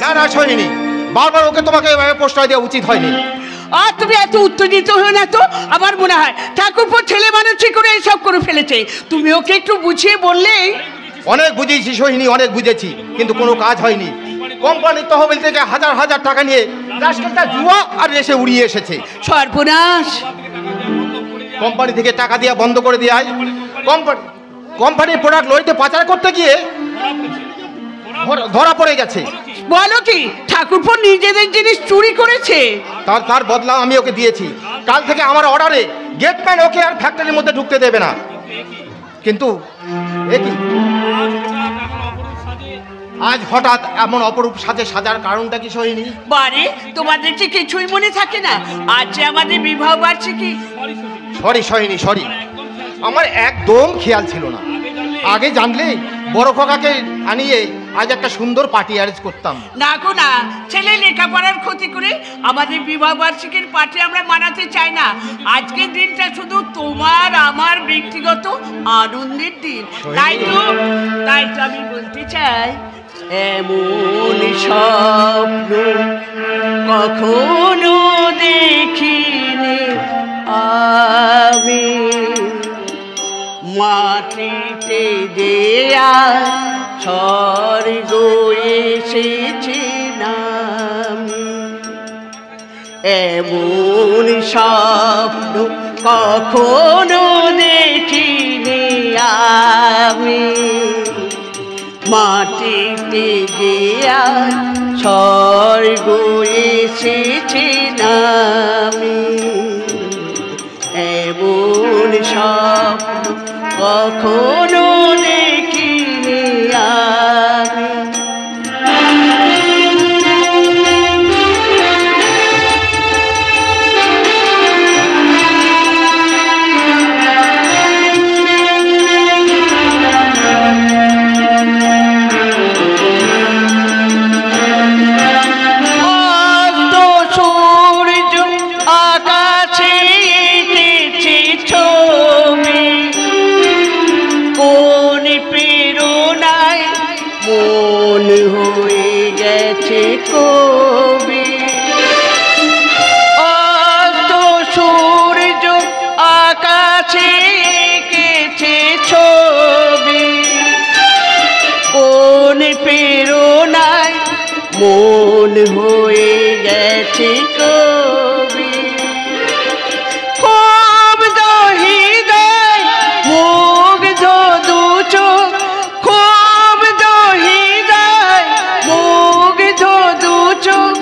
না না সহিনী, বারবার ওকে তোমাকে এভাবে প্রশ্রয় দেওয়া উচিত হয়নি। আর তুমি এত উত্তেজিত হো না তো। আমার মনে হয় ঠাকুরপো ছেলে মানুষই করে এইসব করে ফেলেছে। তুমি ওকে একটু বুঝিয়ে বললে। অনেক বুঝিয়েছি সোহিনী, অনেক বুঝেছি, কিন্তু কোনো কাজ হয়নি। কোম্পানির তহবিল থেকে হাজার হাজার টাকা নিয়ে রাস্কেলটা জুয়া আর রেসে উড়িয়ে এসেছে। সর্বনাশ! কোম্পানি থেকে টাকা দেওয়া বন্ধ করে দেওয়ায় কোম্পানির প্রোডাক্ট লরিতে পাচার করতে গিয়ে ধরা পড়ে গেছে। বলো কি ঠাকুরপো নিজেদের জিনিস চুরি করেছে? তার বদলা আমি ওকে দিয়েছি। কাল থেকে আমার অর্ডারে গেটম্যান ওকে আর ফ্যাক্টরির মধ্যে ঢুকতে দেবে না। কিন্তু একই আজ হঠাৎ এমন অপরূপ সাজে সাজার কারণটা কি সোহিনী? বারে তোমাদের কি কিছুই মনে থাকে না? আজ যে আমাদের বিবাহ বার্ষিকী। সরি সোহিনী, সরি, আমার একদম খেয়াল ছিল না। আগে জানলে বড় খোকাকে আনিয়ে আজ একটা সুন্দর পার্টি অ্যারেঞ্জ করতাম। না গো না, ছেলে লেখাপড়ার ক্ষতি করে আমাদের বিবাহ বার্ষিকীর পার্টি আমরা মানাতে চাই না। আজকের দিনটা শুধু তোমার আমার ব্যক্তিগত আনন্দের দিন। তাই তো আমি বলতে চাই, এমন স্বপ্ন কখনো দেখিনি আমি, মাটিতে দেয়া স্বর্গ এসেছে নামি। এমন স্বপ্ন কখনো দেখিনি আমি, মাটিতে দেয়া স্বর্গ এসেছে নামি। এমন স্বপ্ন কখনো দেখিনি আমি। কবি অস্ত সূর্য আকাশে এঁকেছে ছবি, কোন প্রেরণায় মন হয়ে গেছে কবি। খুব দহিদায় মুগ্ধ দু চোখ, খুব দহিদায় মুগ্ধ দু চোখ,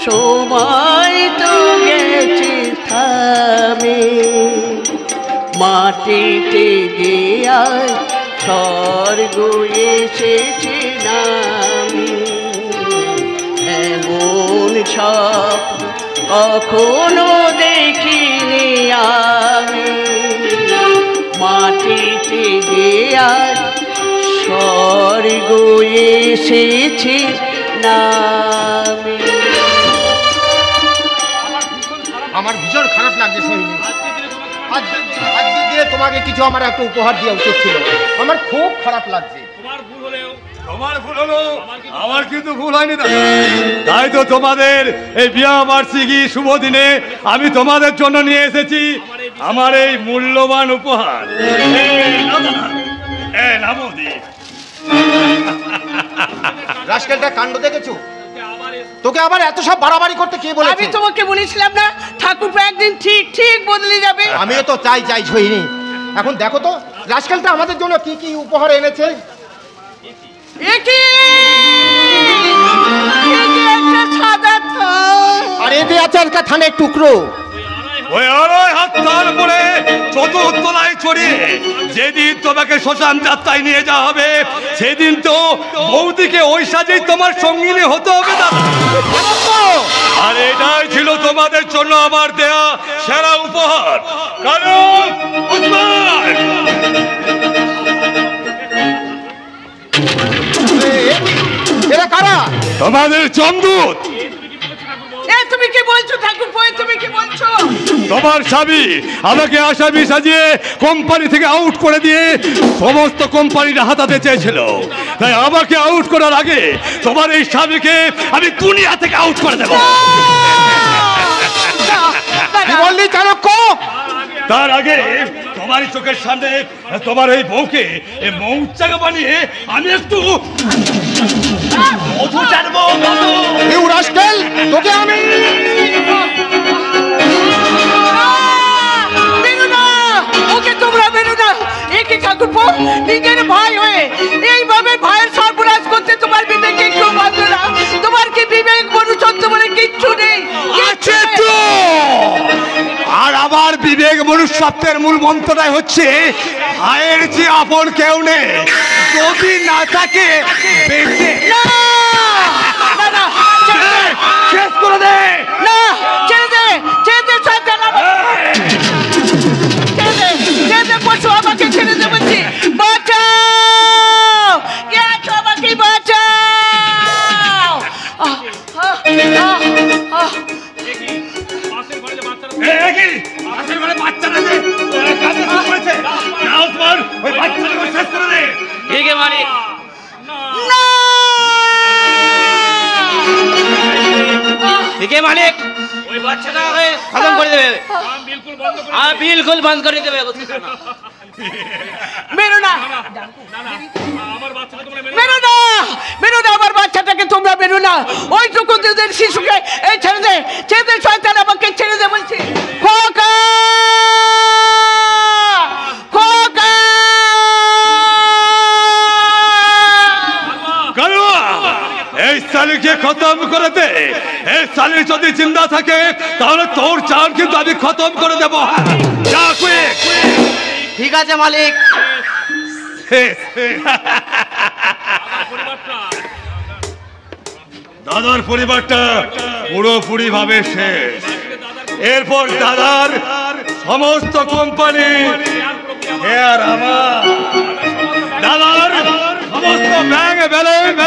সময় তো গেছে থামে। মাটিতে গিয়ায় স্বর্গ এসেছে নামি। এমন স্বপ্ন কখনো দেখিনি আমি, মাটিতে গিয়ায় স্বর্গ এসেছে নামি। আমার ভীষণ খারাপ লাগছে সোহিনী। আজকে তোমাকে কিছু আমার একটা উপহার দেওয়া উচিত ছিল। আমার খুব খারাপ লাগছে। তোমার ভুল হলো, আমার কিন্তু ভুল হয়নি। তাই তো তোমাদের এই বিবাহ বার্ষিকী শুভ দিনে আমি তোমাদের জন্য নিয়ে এসেছি আমার এই মূল্যবান উপহার। রাস্কেলটা কাণ্ড দেখেছো? তোকে আবার এত সব বাড়াবাড়ি করতে কে বলেছে? আমি তোমাকে বলেছিলাম না ঠাকুরপো একদিন ঠিক ঠিক বদলে যাবে। আমিও তো চাই সোহিনী। এখন দেখো তো রাস্কেলটা আমাদের জন্য কি কি উপহার এনেছে। আর এতে আছে একটা থানের টুকরো। ওই আড়াই হাত তার উপরে চতুর্থলায় চড়িয়ে যেদিন তোমাকে শ্মশান যাত্রায় নিয়ে যাওয়া হবে, সেদিন তো বৌদিকে ওই সাজেই তোমার সঙ্গিনী হতে হবে দাদা। আর এটাই ছিল তোমাদের জন্য আমার দেয়া সেরা উপহার। কারণ এরা কারা? তোমাদের চমদূত। তুমি কি বলছো ঠাকুরপো, তুমি কি বলছো? তোমার স্বামী আমাকে আসামি সাজিয়ে কোম্পানি থেকে আউট করে দিয়ে সমস্ত কোম্পানিটা হাতাতে চেয়েছিল, তাই আমাকে আউট করার আগে তোমার এই স্বামীকে আমি দুনিয়া থেকে আউট করে দেব। কি বললি চাণক্য? তার আগে তোমার চোখের সামনে তোমার এই বউকে এই মৌচাকে বানিয়ে আমি একটু মধু চাটবো। ইউ রাস্কেল, তোকে আমি ওকে তোমরা বেরো না। একে ঠাকুরপো, নিজের ভাই হয়ে এইভাবে ভাইয়ের সর্বনাশ করতে তোমার বিবেকে একটু বাঁধে না? তোমার কি বিবেক মনুষ্যত্ব বলে কিচ্ছু নেই? আছে তো। আর আমার বিবেক মনুষ্যত্বের মূল মন্ত্রটাই হচ্ছে ভাইয়ের যে আপন কেউ নেই, যদি না থাকে বেঁচে না, না, না, ছেড়ে দে। শেষ করে দে। না, ছেড়ে দে, ছেড়ে দে, শয়তান আমাকে। ছেড়ে দে, ছেড়ে দে পশু, আমাকে ছেড়ে দে বলছি। বাঁচাও, কে আছো, আমাকে বাঁচাও। আহ, আহ, আহ, আহ। পাশের ঘরে বাচ্চাটা যে কাঁদতে শুরু করেছে, যাও তোমার ওই বাচ্চাটাকে শেষ করে দে। ঠিক আছে মালিক। না! ঠিক আছে মালিক, ওই বাচ্চাটাকে খতম করে দেবে। হ্যাঁ, বিলকুল বন্ধ করে দেবে। বেরো না, বেরো না, বেরো না, আমার বাচ্চাটাকে তোমরা বেরো না। ওইটুকু দুধের শিশুকে এই ছেড়ে দে, ছেড়ে দে শয়তান, আমাকে ছেড়ে দে বলছি। খোকা, খোকা। কালুয়া, এই সালিকে খতম করে দে। এই সালি যদি জিন্দা থাকে তাহলে তোর চাল কিন্তু আমি খতম করে দেবো। যা কুইক। ঠিক আছে মালিক। দাদার পরিবারটা পুরোপুরি ভাবে শেষ। এরপর দাদার সমস্ত কোম্পানি আর আমার দাদার সমস্ত ব্যাংক ব্যালেন্স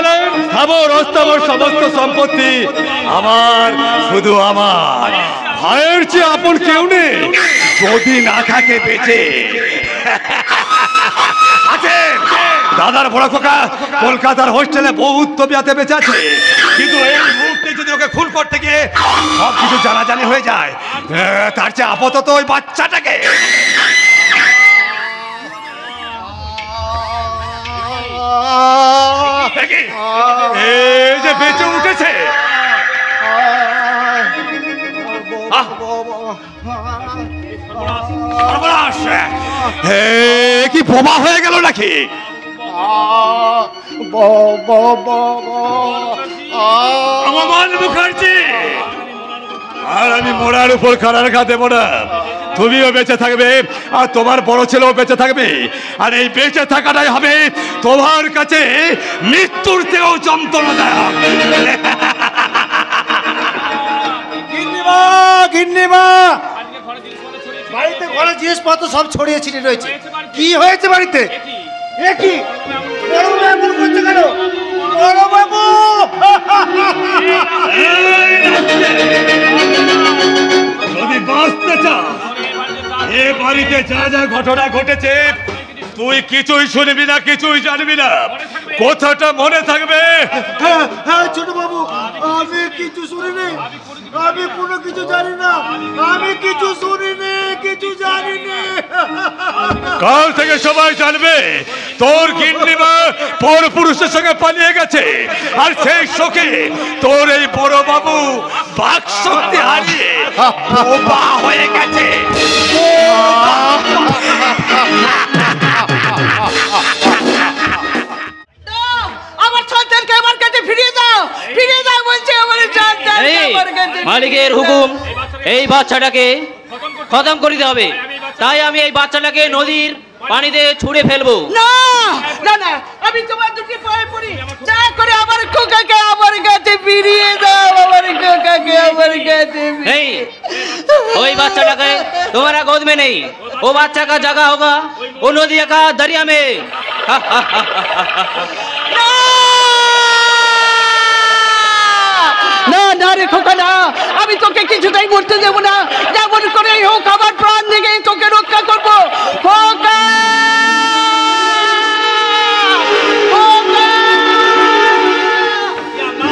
স্থাবর অস্থাবর সমস্ত সম্পত্তি আমার, শুধু আমার। ভাইয়ের চেয়ে আপন কেউ নেই, যদি না থাকে বেঁচে আছে। দাদার বড় খোকা কলকাতার হোস্টেলে বহুত তবিয়াতে বেঁচে আছে, কিন্তু এই মুহূর্তে যদি ওকে খুন করতে গিয়ে সব কিছু জানাজানি হয়ে যায়, তার চেয়ে আপাতত ওই বাচ্চাটাকে এই যে বেঁচে উঠেছে। কি বোমা হয়ে গেল নাকি? অমল মুখার্জি, আর আমি মোড়ার উপর খানার খা দেবো না। তুমিও বেঁচে থাকবে আর তোমার বড় ছেলেও বেঁচে থাকবে, আর এই বেঁচে থাকাটাই হবে তোমার কাছে মৃত্যুর থেকেও যন্ত্রণাদায়ক। গিন্নিমা, গিন্নিমা, বাড়িতে ঘরে জিনিসপত্র সব ছড়িয়ে ছিটিয়ে রয়েছে। কি হয়েছে বাড়িতে? এ কি বড় বাবু করছে কেন? বড় বাবু, যদি বাঁচতে চাও, এ বাড়িতে যা যা ঘটনা ঘটেছে তুই কিছুই শুনবি না, কিছুই জানবি না। কথাটা মনে থাকবে। হ্যাঁ হ্যাঁ ছোট বাবু, আমি কিছু শুনিনি, আমি কোনো কিছু জানি না, আমি কিছু শুনিনি, কিছু জানিনি। কাল থেকে সবাই জানবে তোর গিন্নিমা পর পুরুষের সঙ্গে পালিয়ে গেছে, আর সেই শোকে তোর এই বড় বাবু বাক শক্তি হারিয়ে বোবা হয়ে গেছে। আমার সন্তানকে আমার কাছে ফিরিয়ে দাও, ফিরিয়ে দাও বলছে আমার সন্তানকে আমার কাছে। মালিকের হুকুম, এই বাচ্চাটাকে খতম করে দিতে হবে। তাই আমি এই বাচ্চাটাকে নদীর পানিতে ছুঁড়ে ফেলবো। না না না, আমি তোমার দুটি পায়ে পড়ি, দয়া করে আমার খোকাকে আমার কাছে ফিরিয়ে দাও, আমার খোকাকে আমার কাছে। नहीं, ওই বাচ্চাটাকে तुम्हारा गोद में नहीं, वो बच्चा का जगह होगा वो नदी का दरिया में। না না না রে খোকা না, আমি তোকে কিছুতেই মরতে দেব না। যেমন করেই হোক আমার প্রাণ থেকে তোকে রক্ষা করবো। খোকা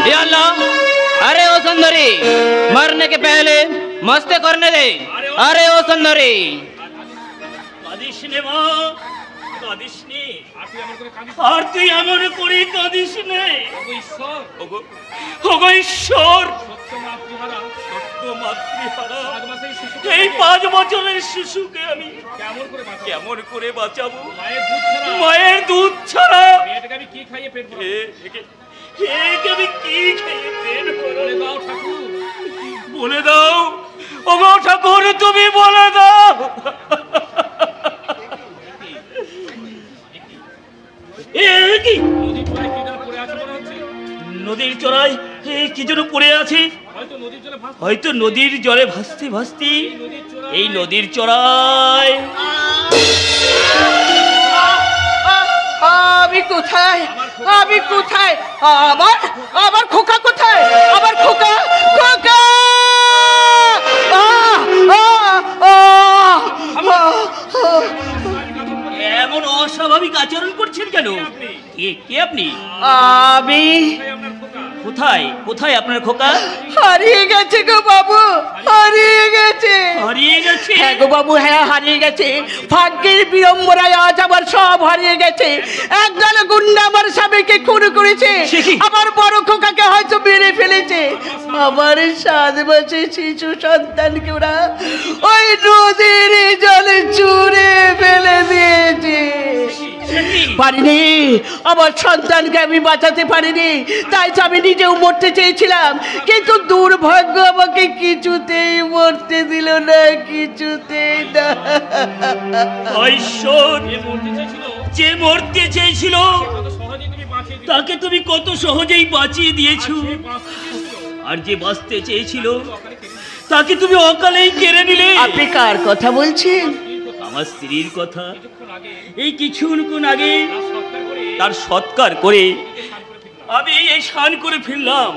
या अल्लाह, अरे ओ सुंदरी, मरने के पहले मस्ते करने दे। अरे ओ सुंदरी, কাঁদিস নে মা, কাঁদিস নে, আর তুই এমন করে কাঁদিস নে। ওগো ঈশ্বর, সত্য মাতৃহারা এই 5 বছরের শিশুকে আমি কেমন করে বাঁচাবো? মায়ের দুধ ছাড়া একে আমি কি খাইয়ে পেট ভরবো? বলে দাও ওগো ঠাকুর, তুমি বলে দাও। নদীর চড়াই কি যেন পড়ে আছে, হয়তো নদীর জলে ভাসতে ভাসতে এই নদীর চড়াই। আমি কোথায়, আমি কোথায়? আমার আমার খোকা কোথায়? আমার খোকা, খোকা! এমন অস্বাভাবিক আচরণ করছেন কেন? কে আপনি? আমি কোথায় কোথায় আপনার খোকা? হারিয়ে গেছে গো বাবু, হারিয়ে গেছে। হারিয়ে গেছে? হ্যাঁ গো বাবু, হ্যাঁ হারিয়ে গেছে। ভাগ্যের বিড়ম্বনায় আজ আমার সব হারিয়ে গেছে। একদল গুন্ডা আমার স্বামীকে খুন করেছে, আমার বড় খোকাকে হয়তো মেরে ফেলেছে। আমার 7 বছর শিশু সন্তানকে ওরা ওই নদীর জলে ছুঁড়ে ফেলে দিয়েছে। পারিনি, আমার সন্তানকে আমি বাঁচাতে পারিনি, তাই তো আমি নিজেও মরতে চেয়েছিলাম, কিন্তু দুর্ভাগ্য আমাকে কিছুতেই মরতে দিল না, কিছুতেই না। ঈশ্বর, যে মরতে চেয়েছিল তাকে তুমি কত সহজেই বাঁচিয়ে দিয়েছো, আর যে বাঁচতে চেয়েছিল তাকে তুমি অকালেই কেড়ে নিলে। আপনি কার কথা বলছেন? আমার স্ত্রীর কথা। এই কিছুক্ষণ আগে তার সৎকার করে আমি এই স্নান করে ফিরলাম।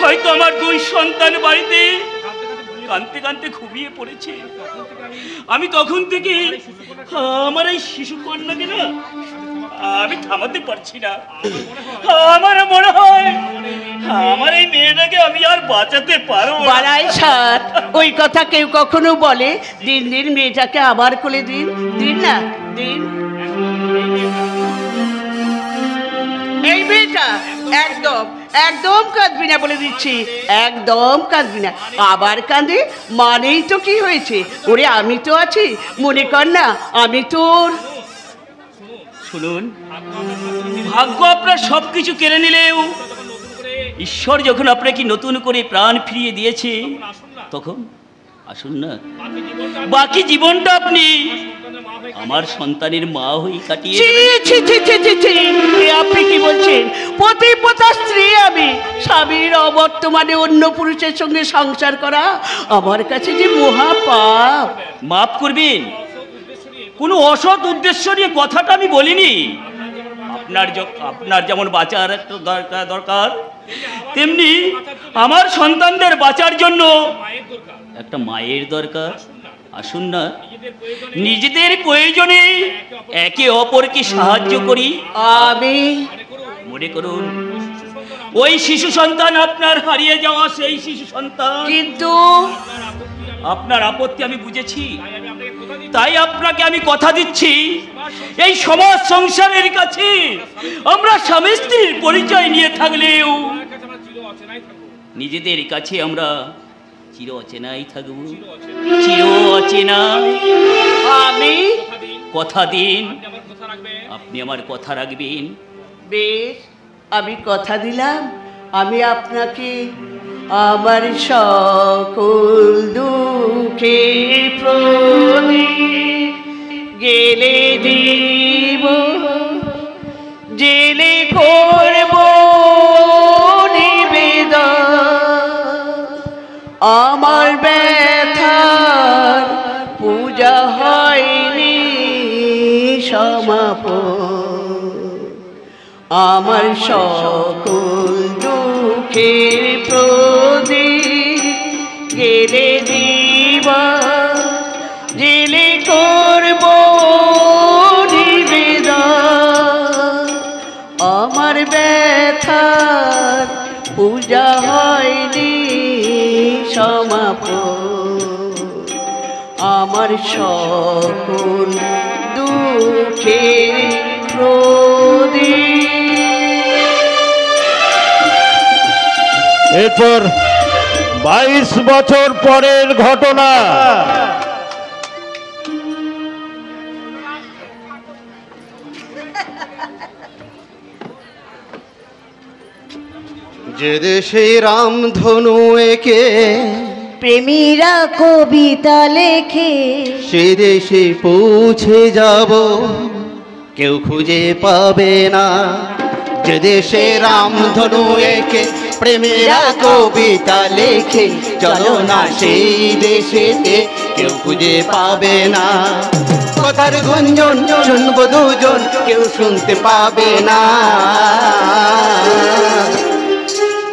হয়তো আমার 2 সন্তান বাড়িতে কাঁদতে কাঁদতে ঘুমিয়ে পড়েছে। আমি তখন থেকে আমার এই শিশু কন্যাকে না আমি থামাতে পারছি না। আমার মনে হয় আমার এই মেয়েটাকে আমি আর বাঁচাতে পারবো না। বাড়াই সাত, ওই কথা কেউ কখনো বলে? দিন দিন মেয়েটাকে আবার কোলে দিন, দিন না দিন। এই মেয়েটা একদম একদম কাঁদবি না বলে দিচ্ছি, একদম কাঁদবি না। আবার কাঁদে মানেই তো কি হয়েছে? ওরে আমি তো আছি, মনে কর না আমি তোর। শুনুন, ভাগ্য আপনার সবকিছু কেড়ে নিলেও ঈশ্বর যখন আপনাকে নতুন করে প্রাণ ফিরিয়ে দিয়েছে, তখন আসুন না, বাকি জীবনটা আপনি আমার সন্তানের মা হয়ে কাটিয়ে আপনি কি বলছেন? পতিব্রতা স্ত্রী আমি, স্বামীর অবর্তমানে অন্য পুরুষের সঙ্গে সংসার করা আমার কাছে যে মহা পাপ। মাফ করবেন, কোনো অসৎ উদ্দেশ্য নিয়ে কথাটা আমি বলিনি। আপনার যেমন বাঁচার একটা দরকার, তেমনি আমার সন্তানদের বাঁচার জন্য একটা মায়ের দরকার। আসুন না, নিজেদের প্রয়োজনে একে অপরকে সাহায্য করি। আমি মনে করুন ওই শিশু সন্তান আপনার হারিয়ে যাওয়া সেই শিশু সন্তান। কিন্তু আপনার আপত্তি আমি বুঝেছি, তাই আপনাকে আমি কথা দিচ্ছি, এই সমাজ সংসারের কাছে আমরা স্বামী স্ত্রীর পরিচয় নিয়ে থাকলেও নিজেদের কাছে আমরা চির অচেনাই থাকবো, চির অচেনা। আমি কথা দিন, আপনি আমার কথা রাখবেন। বেশ, আমি কথা দিলাম, আমি আপনাকে আমার সকল দুঃখের প্রদীপ গেলে দিব, জেলে করব নিবেদন। আমার ব্যথার পূজা হয়নি সমাপন, আমার সকল দুঃখের ব্যথার পূজা হয়নি সমাপন, আমার সকল দুঃখে প্রদীপ। এরপর 22 বছর পরের ঘটনা। যে দেশে রামধনু একে প্রেমীরা কবিতা লেখে, সে দেশে পৌঁছে যাব, কেউ খুঁজে পাবে না। যে দেশে রামধনু একে প্রেমীরা কবিতা লেখে, চলো না সেই দেশেতে, কেউ খুঁজে পাবে না। কথার গুঞ্জন শুনবো দুজন, কেউ শুনতে পাবে না।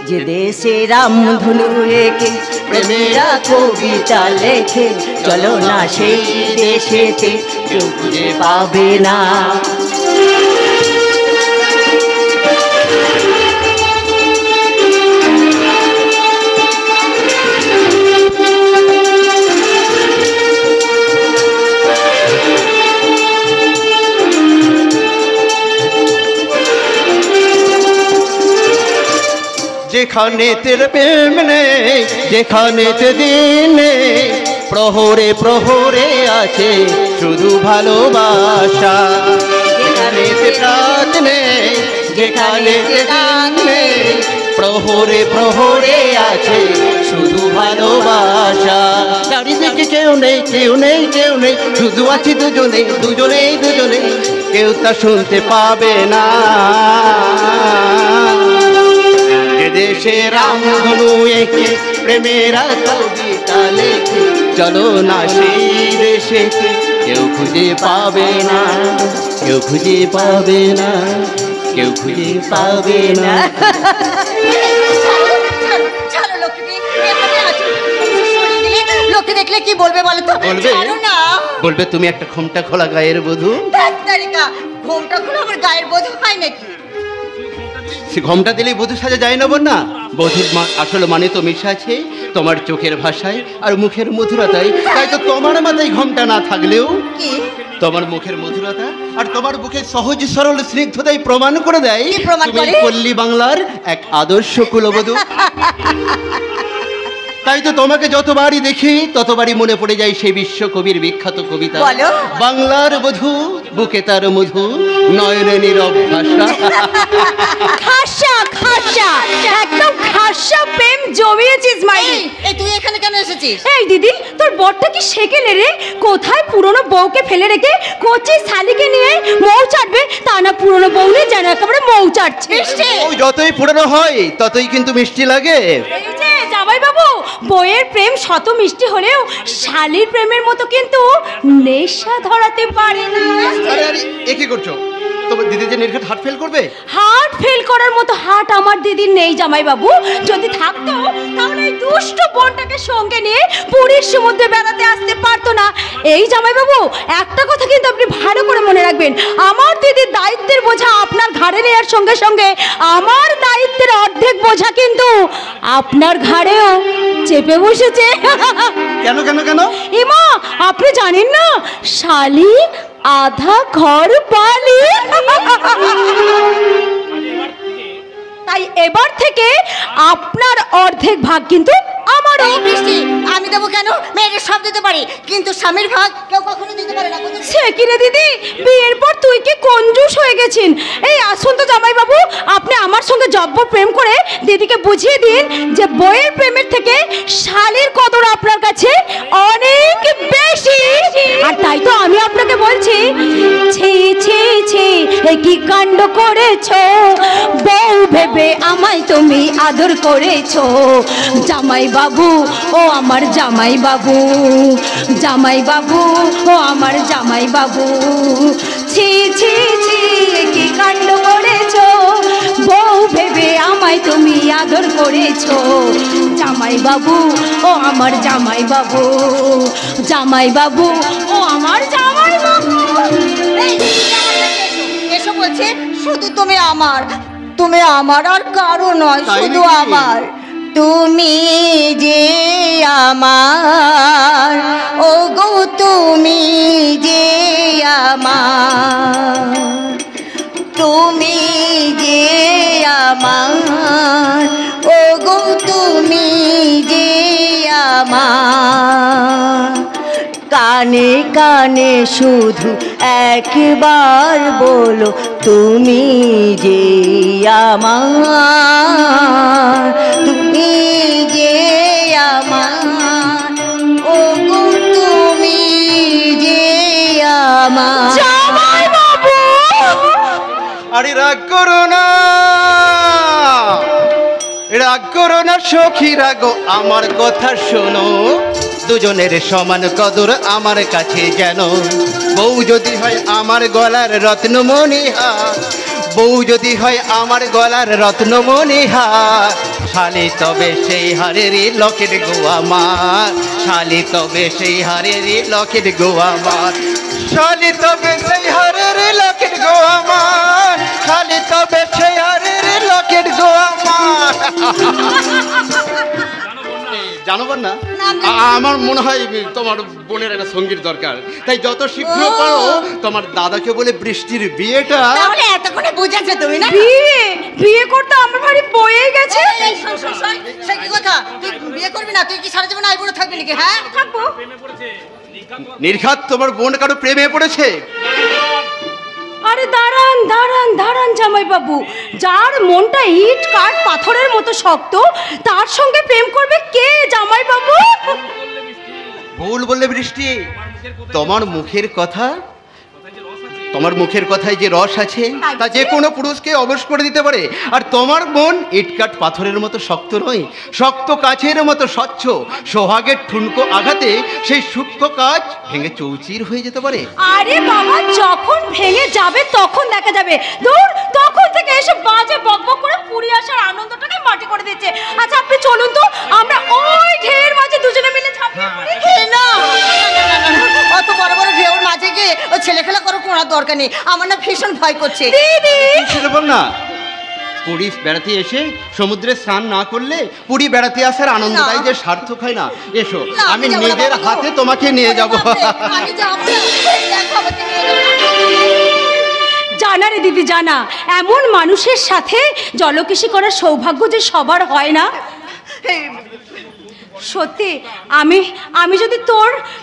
যে দেশে রামধনু একে প্রেমীরা কবিতা লেখে, চলো না সেই দেশেতে, কেউ খুঁজে পাবে না। যেখানে তের প্রেম নেই, যেখানে তে দিন নেই, প্রহরে প্রহরে আছে শুধু ভালোবাসা। যেখানে তে রাত নেই, যেখানে তে দিন নেই, প্রহরে প্রহরে আছে শুধু ভালোবাসা। চারিদিকে কেউ নেই, কেউ নেই, কেউ নেই, শুধু আছি দুজনে, দুজনেই দুজনে, কেউ তা শুনতে পাবে না। যে দেশে রামধনু একে প্রেমেরা কবিতা লেখে, চলো না সেই দেশেতে, কেউ খুঁজে পাবে না, কেউ খুঁজে পাবে না, কেউ খুঁজে পাবে না। চলো লক্ষ্মী, এখানে আছো, সরিয়ে দিলে লোকে দেখলে কি বলবে বলো তো? বলবে? ছাড়ো না। বলবে তুমি একটা ঘোমটা খোলা গায়ের বধূ। ধ্যাৎ তারিকা, ঘোমটা খুলে আমার গায়ের বোধ হয় নাকি? সে ঘোমটা দিলেই বধূ সাজা যায় না বোন না। বধূর আসলে মানে তো মিশে আছে তোমার চোখের ভাষায় আর মুখের মধুরতায়। তাই তো তোমার মাথায় ঘোমটা না থাকলেও কি তোমার মুখের মধুরতা আর তোমার বুকের সহজ সরল স্নিগ্ধতাই প্রমাণ করে দেয় কি প্রমাণ তুমি করে? পল্লী বাংলার এক আদর্শ কুলবধূ। তাই তো তোমাকে যতবারই দেখি ততবারই মনে পড়ে যায় সেই বিশ্বকবির বিখ্যাত কবিতা, বলো। বাংলার বধূ বুকে তার মধু, নয়নে নীরব ভাষা। খাসা খাসা, একদম খাসা প্রেম জমিয়েছিস মাইরি। এই তুই এখানে কেন এসেছিস? এই দিদি, তোর বরটা কি সেকেলে রে? কোথায় পুরনো বউকে ফেলে রেখে কচি শালিকে নিয়ে মৌ চাটবে, তা না পুরনো বউ নিয়ে যেন একেবারে মৌ চাটছে। ওই যতই পুরনো হয় ততই কিন্তু মিষ্টি লাগে। এই যে জামাই বাবু, বইয়ের প্রেম শত মিষ্টি হলেও শালির প্রেমের মতো কিন্তু নেশা ধরাতে পারে না। আরে আরে এ কি করছো? তোমার দিদি যে নির্ঘাত হার্ট ফেল করবে। হার্ট ফেল করার মতো হার্ট আমার দিদির নেই জামাই বাবু। যদি থাকতো তাহলে এই দুষ্ট বোনটাকে সঙ্গে নিয়ে পুরীর সমুদ্রে বেড়াতে আসতে পারতো না। এই জামাই বাবু, একটা কথা কিন্তু আপনি ভালো করে মনে রাখবেন, আমার দিদির দায়িত্বের বোঝা আপনার ঘাড়ে নেওয়ার সঙ্গে সঙ্গে আমার দায়িত্বের অর্ধেক বোঝা কিন্তু আপনার ঘাড়েও চেপে বসেছে। কেন কেন কেন? ইমা, আপনি জানেন না, শালি আধা ঘর বালি। তাই এবার থেকে আপনার অর্ধেক ভাগ কিন্তু আমারও। এই বৃষ্টি, আমি দেবো কেন? মেয়েরা সব দিতে পারে, কিন্তু স্বামীর ভাগ কেউ কখনো দিতে পারে না। সে কি রে দিদি, বিয়ের পর তুই কি কঞ্জুস হয়ে গেছিস? এই আসুন তো জামাই বাবু, আপনি আমার সঙ্গে জব্বর প্রেম করে দিদিকে বুঝিয়ে দিন যে বইয়ের প্রেমের থেকে শালীর কদর আপনার কাছে অনেক বেশি। আর তাই তো আমি আপনাকে বলছি, ছি ছি ছি, এ কি কাণ্ড করেছো, বউ ভেবে আমায় তুমি আদর করেছো। জামাই বাবু ও আমার জামাই বাবু, জামাই বাবু ও আমার জামাই বাবু, ছি ছি ছি, কি কাণ্ড করেছো, বউ ভেবে আমায় তুমি আদর করেছো। জামাই বাবু ও আমার জামাই বাবু, জামাই বাবু ও আমার জামাই বাবু। এসো বলছে, শুধু তুমি আমার। তুমি আমার আর কারো নয়, তাই শুধু নাকি? আমার। তুমি যে আমার, ও গো তুমি যে আমার, তুমি যে আমার, ও গো তুমি যে আমার। কানে কানে শুধু একবার বলো তুমি যে আমার, তুমি যে আমার, ও গো তুমি যে আমার। জামাই বাবু, আরে রাগ করো না, রাগ করো না সখী, রাগো আমার কথা শোনো। দুজনের সমান কদর আমার কাছে যেন। বউ যদি হয় আমার গলার রত্নমণিহার, বউ যদি হয় আমার গলার রত্নমণিহার, শালি তবে সেই হারেরই লকেট গো আমার, শালি তবে সেই হারেরই লকেট গো আমার, শালি তবে সেই হারেরই লকেট গো আমার, শালি তবে সেই হারেরই লকেট গো আমার। জানো না, আমার মনে হয় তোমার বোনের একটা সঙ্গীর দরকার, তাই যত শীঘ্র পারো তোমার দাদাকে বলে বৃষ্টির বিয়েটা। তাহলে এতক্ষণে বুঝেছো তুমি না? বিয়ে বিয়ে করতে আমার বাড়ি বয়ে গেছে। এই শোন, শোন, শোন, সে কি কথা? তুই বিয়ে করবি না? তুই কি সারা জীবন আইবুড়ো থাকবি নাকি? হ্যাঁ, থাকবো। নির্ঘাত তোমার বোন কারো প্রেমে পড়েছে। আরে দাঁড়ান দাঁড়ান দাঁড়ান জামাই বাবু, যার মনটা ইট কাঠ পাথরের মতো শক্ত, তার সঙ্গে প্রেম করবে কে জামাই বাবু? ভুল বললে বৃষ্টি, তোমার মুখের কথা, তোমার মুখের কথায় যে রস আছে তা যে কোনো পুরুষকে অবশ করে দিতে পারে। আর তোমার বোন ইটকাট পাথরের মতো শক্ত নয়, শক্ত কাচের মতো স্বচ্ছ। সোহাগের ঠুনকো আঘাতে সেই সূক্ষ্ম কাচ ভেঙে চৌচির হয়ে যেতে পারে। আরে বাবা, যখন ভেঙে যাবে তখন দেখা যাবে। দূর, তখন থেকে এসে বাজে বকবক করে পুরী আসার আনন্দটাকে মাটি করে দিচ্ছে। আচ্ছা আপনি চলুন তো, আমরা ওই ঢের মাঝে দুজনে মিলে ঝাঁপিয়ে পড়ি। না, অত বড় বড় ঢেউর মাঝে গিয়ে ও ছেলে খেলা করো কোনো দরকার নেই। আমার না ভীষণ ভয় করছে। দিদি, সেটা বল না, পুরী বেড়াতে এসে সমুদ্রে স্নান না করলে পুরী বেড়াতে আসার আনন্দটাই যে সার্থক হয় না। এসো, না, আমি যাবো না, নিজের বাবা, হাতে তোমাকে নিয়ে যাব। আমি যাবো না। দেখো, আমাকে নিয়ে যাবো। জানা রে দিদি জানা, এমন মানুষের সাথে জলকৃষি করার সৌভাগ্য যে সবার হয় না। সত্যি আমি যদি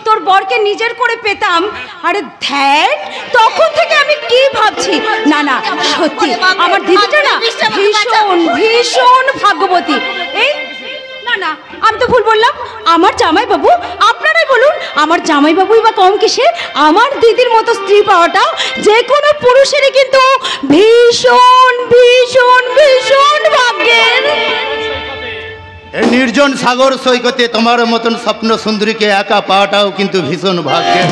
তোর বরকে নিজের করে পেতাম, আরে ধ্যান, তখন থেকে আমি কি ভাবছি। না না, সত্যি আমার দিদিটা না ভীষণ ভীষণ ভাগ্যবতী। এই না না, আমি তো ভুল বললাম। আমার জামাইবাবু, আপনারাই বলুন, আমার জামাইবাবুই বা কম কিসে? আমার দিদির মতো স্ত্রী পাওয়াটা যে কোনো পুরুষেরই কিন্তু ভীষণ ভীষণ ভীষণ ভাগ্যের। এই নির্জন সাগর সৈকতে তোমার মতন স্বপ্ন সুন্দরীকে একা পাওয়াটাও কিন্তু ভীষণ ভাগ্যের।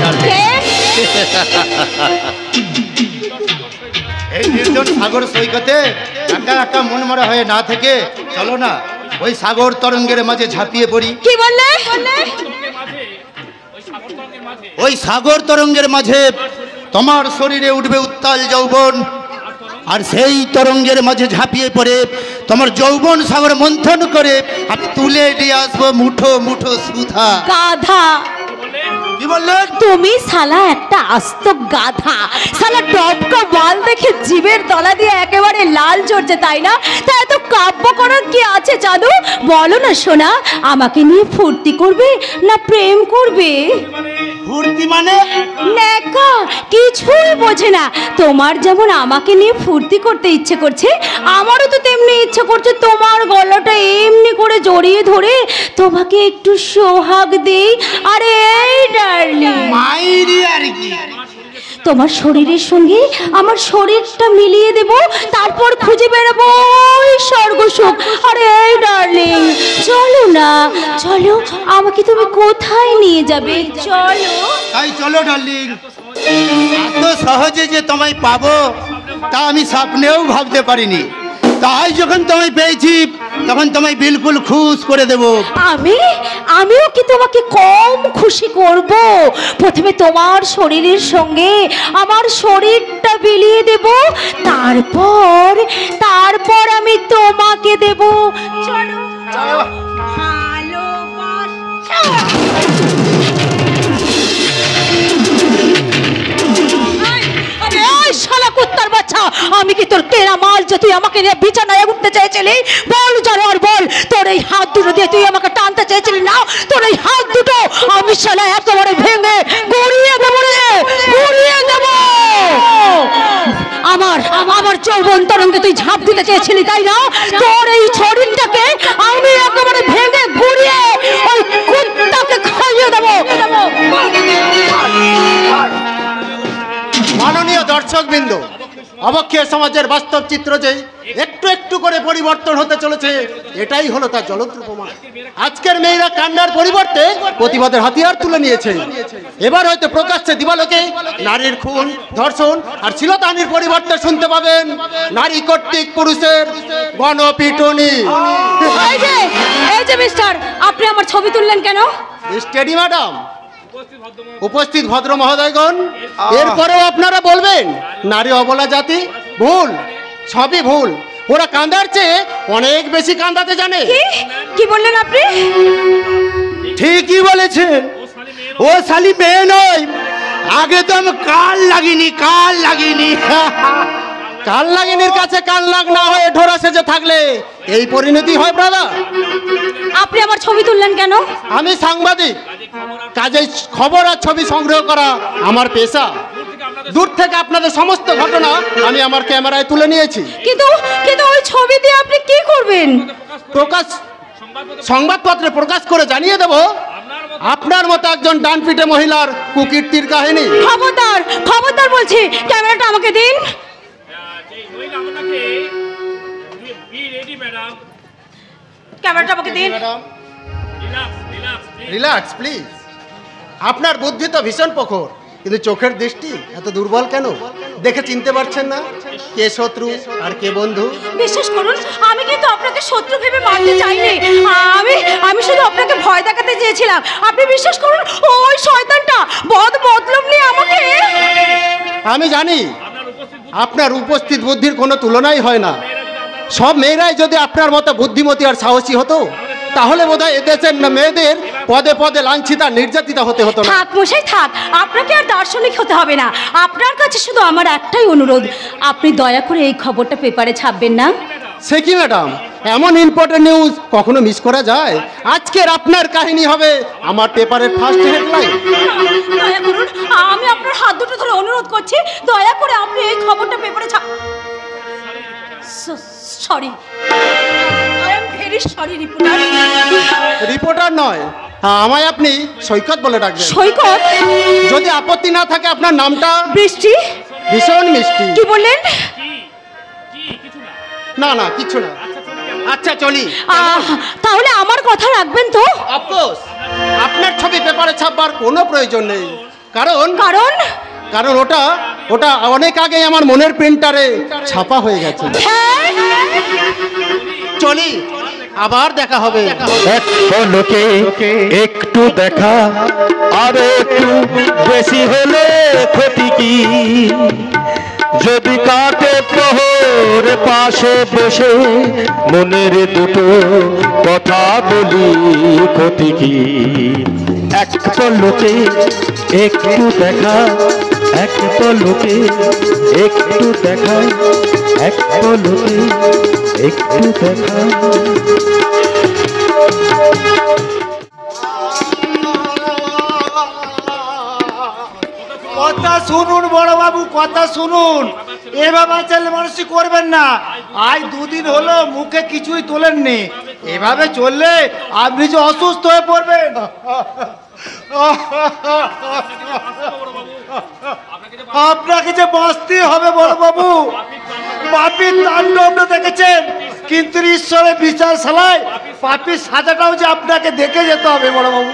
এই নির্জন সাগর সৈকতে একা একা মনমরা হয়ে না থেকে চলো না ওই সাগর তরঙ্গের মাঝে ঝাঁপিয়ে পড়ি। কি বললে? ওই সাগর তরঙ্গের মাঝে তোমার শরীরে উঠবে উত্তাল যৌবন, আর সেই তরঙ্গের মাঝে ঝাঁপিয়ে পড়ে তোমার যৌবন সাগর মন্থন করে আমি তুলে নিয়ে আসবো মুঠো মুঠো সুধা। গাধা! কি বললেন তুমি? শালা একটা আস্ত গাধা। শালা টপকা বাল দেখে জীবের তলা দিয়ে একেবারে লাল ঝরছে, তাই না? তা এত কাব্য করার কি আছে জাদু? বলো না সোনা, আমাকে নিয়ে ফুর্তি করবে না প্রেম করবে? ফুর্তি মানে? নেকা, কিছুই বোঝে না। তোমার যেমন আমাকে নিয়ে ফুর্তি করতে ইচ্ছে করছে, আমারও তো তেমনি ইচ্ছে করছে তোমার গলাটা এমনি করে জড়িয়ে ধরে তোমাকে একটু সোহাগ দেই। আরে এই ডার্লিং, মাইরি আর কি, তোমার শরীরের সঙ্গে আমার শরীরটা মিলিয়ে দেব, তারপর খুঁজে বেড়াবো ওই স্বর্গ সুখ। আরে এই ডার্লিং, চলো না, চলো, আমাকে তুমি কোথায় নিয়ে যাবে? চলো। তাই চলো ডার্লিং। এত সহজে যে তোমায় পাবো তা আমি স্বপ্নেও ভাবতে পারিনি। তাই যখন তোমায় পেয়েছি তখন তোমায় বিলকুল খুশ করে দেব। আমিও কি তোমাকে কম খুশি করব? প্রথমে তোমার শরীরের সঙ্গে আমার শরীরটা বিলিয়ে দেব, তারপর তারপর আমি তোমাকে দেব। চলো ভালোবাসা। এই শালা কুত্তার বাচ্চা, আমি কি তোর কেনা মাল যে তুই আমাকে নিয়ে বিছানায় উঠতে চেয়েছিলি? বল জানোয়ার বল, তোর এই হাত দুটো দিয়ে তুই আমাকে টানতে চেয়েছিলি না? তোর এই হাত দুটো আমি শালা একেবারে ভেঙে গুড়িয়ে দেবো রে, গুড়িয়ে দেবো। আমার যৌবন তরঙ্গে তুই ঝাঁপ দিতে চেয়েছিলি তাই না? তোর এই শরীরটাকে আমি একেবারে ভেঙে গুড়িয়ে ওই কুত্তাকে খাইয়ে দেবো। মাননীয় দর্শকবৃন্দ, অবক্ষয় সমাজের বাস্তব চিত্র যে একটু একটু করে পরিবর্তন হতে চলেছে, এটাই হলো তার জ্বলন্ত প্রমাণ। আজকের মেয়েরা কান্নার পরিবর্তে প্রতিবাদের হাতিয়ার তুলে নিয়েছে। এবার হয়তো প্রকাশ্যে দিবালোকে নারীর খুন, ধর্ষণ আর শ্লীলতাহানির পরিবর্তে শুনতে পাবেন নারী কর্তৃক পুরুষের গণপিটুনি। এই যে মিস্টার, আপনি আমার ছবি তুললেন কেন? স্টেডি ম্যাডাম, উপস্থিত ভদ্র মহোদয়গণ, এরপরেও আপনারা বলবেন নারী অবলা জাতি? ভুল, সবই ভুল। ওরা কান্দার চেয়ে অনেক বেশি কান্দাতে জানে। কি বললেন আপনি? ঠিকই বলেছেন, ও শালি মেয়ে নয়। আগে তো আমি কাল লাগিনি কাল লাগিনির কাছে কাল লাগ না হয়ে ঢোরা সেজে থাকলে এই পরিণতি হয় ব্রাদার। আপনি আমার ছবি তুললেন কেন? আমি সাংবাদিক, কাজে খবর আর ছবি সংগ্রহ করা আমার পেশা। দূর থেকে আপনাদের সমস্ত ঘটনা আমি আমার ক্যামেরায় তুলে নিয়েছি। কিন্তু ওই ছবি দিয়ে আপনি কি করবেন? সংবাদপত্রে প্রকাশ করে জানিয়ে দেব আপনার মতো একজন ডানপিটে মহিলার কুকীর্তির কাহিনী। খবরদার বলছি, ক্যামেরাটা আমাকে দিন। ক্যামেরাটা আমাকে দিন। Relax please. আপনার বুদ্ধি তো ভীষণ প্রখর, কিন্তু চোখের দৃষ্টি এত দুর্বল কেন? দেখে চিনতে পারছেন না কে শত্রু আর কে বন্ধু? বিশ্বাস করুন, আমি কিন্তু আপনাকে শত্রু ভেবে মারতে চাইনি। আমি শুধু আপনাকে ভয় দেখাতে চেয়েছিলাম। আপনি বিশ্বাস করুন, ওই শয়তানটা বদলম নিয়ে আমাকে। আমি জানি আপনার উপস্থিত বুদ্ধির কোনো তুলনাই হয় না। সব মেয়েরাই যদি আপনার মতো বুদ্ধিমতী আর সাহসী হতো, তাহলে বোধহয় এদেশের মেয়েদের পদে পদে লাঞ্ছিতা নির্যাতিতা হতে হতো না। থাক মশাই থাক, আপনাকে আর দার্শনিক হতে হবে না। আপনার কাছে শুধু আমার একটাই অনুরোধ, আপনি দয়া করে এই খবরটা পেপারে ছাপবেন না। সে কি ম্যাডাম, এমন ইম্পর্টেন্ট নিউজ কখনো মিস করা যায়? আজকের আপনার কাহিনী হবে আমার পেপারের ফার্স্ট হেডলাইন। দয়া করুন, আমি আপনার হাত দুটো ধরে অনুরোধ করছি, দয়া করে আপনি এই খবরটা পেপারে sorry, I am very sorry reporter. Reporter নয়, আমায় আপনি সৈকত বলে ডাকবেন। সৈকত? যদি আপত্তি না থাকে আপনার নামটা? বৃষ্টি। ভীষণ মিষ্টি। কি বললেন? না কিছু না। আচ্ছা চলি। তাহলে আমার কথা রাখবেন তো? অফকোর্স। আপনার ছবি পেপারে ছাপবার কোনো প্রয়োজন নেই, কারণ ওটা অনেক আগে আমার মনের প্রিন্টারে ছাপা হয়ে গেছে। চলি, আবার দেখা হবে। লোকে একটু দেখা আর একটু বেশি হলে ক্ষতি কি? যদি কাটে প্রহর পাশে বসে মনের দুটো কথা বলি, ক্ষতি কি? এক লোকে একটু দেখা, এক লোকে একটু দেখা, এক লোকে একটু দেখা। কথা শুনুন বড় বাবু, কথা শুনুন। এভাবে চললে মানুষই করবেন না। আজ দুদিন হলো মুখে কিছুই তোলেননি। এভাবে চললে আপনি যে অসুস্থ হয়ে পড়বেন। আপনাকে যে বাঁচতে হবে বড় বাবু। পাপীর তাণ্ডবটা দেখেছেন, কিন্তু ঈশ্বরের বিচার শালায় পাপীর সাজাটাও যে আপনাকে দেখে যেতে হবে বড় বাবু।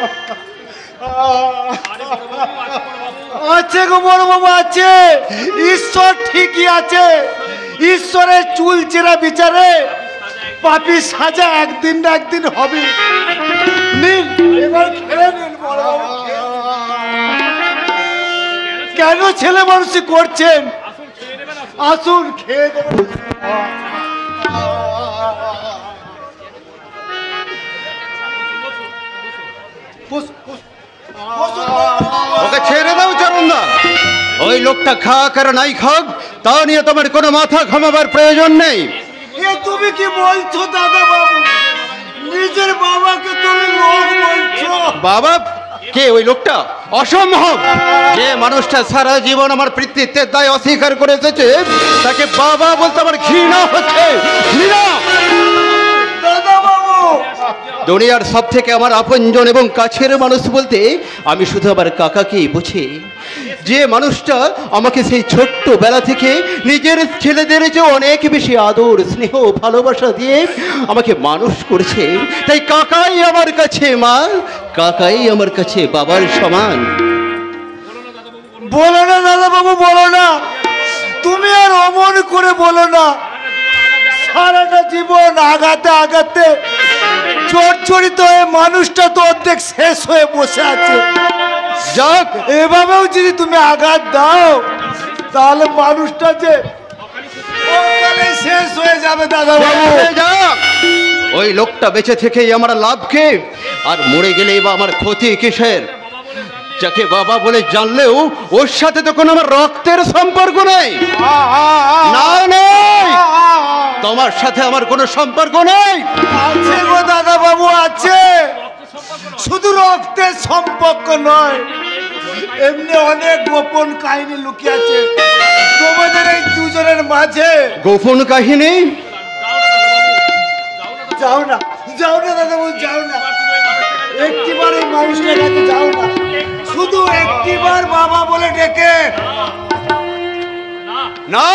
আছে গো বড় বাবু, আছে। ঈশ্বর ঠিকই আছে। ঈশ্বরের চুল চেরা বিচারে পাপীর সাজা একদিন না একদিন হবে। নিন, এবার খেলে নিন বড় বাবু। কেন ছেলে মানুষই করছেন? আসুন খেয়ে দেবেন। ওই লোকটা খাক আর নাই খাক তা নিয়ে তোমার কোনো মাথা ঘামাবার প্রয়োজন নেই। এ তুমি কি বলছো দাদা বাবু? নিজের বাবাকে তুমি লোক বলছো? বাবা কে ওই লোকটা? অসম্ভব! যে মানুষটা সারা জীবন আমার পিতৃত্বের দায় অস্বীকার করে এসেছে তাকে বাবা বলতে আমার ঘৃণা হচ্ছে, ঘৃণা। দাদা বাবু, দুনিয়ার সব থেকে আমার আপনজন এবং কাছের মানুষ বলতে আমি শুধু আমার কাকাকেই বুঝি। যে মানুষটা আমাকে সেই ছোট্ট বেলা থেকে নিজের ছেলেদের চেয়ে অনেক বেশি আদর স্নেহ ভালোবাসা দিয়ে আমাকে মানুষ করেছে, তাই কাকাই আমার কাছে মা, কাকাই আমার কাছে বাবার সমান। বলো না দাদা বাবু, বলো না, তুমি আর অমন করে বলো না। সারাটা জীবন আগাতে আগাতে চড়চড়িত হয়ে মানুষটা তো অর্ধেক শেষ হয়ে বসে আছে। যাক, এভাবেও যদি তুমি আঘাত দাও তাহলে মানুষটা যে ওখানে শেষ হয়ে যাবে দাদা বাবু। ওই লোকটা বেঁচে থেকেই আমার লাভ কি, আর মরে গেলেই বা আমার ক্ষতি কিসের? যাকে বাবা বলে জানলেও ওর সাথে তো কোনো আমার রক্তের সম্পর্ক নেই। না নেই, তোমার সাথে আমার কোনো সম্পর্ক নেই। আছে গো দাদা বাবু, আছে। শুধু রক্তের সম্পর্ক নয়, এমনি অনেক গোপন কাহিনী লুকিয়ে আছে তোমাদের এই দুজনের মাঝে। গোপন কাহিনী? যাও না, যাও না দাদা বাবু, যাও না। একটিবার এই মানুষটার কাছে যাও না, শুধু একটিবার বাবা বলে ডেকে। না,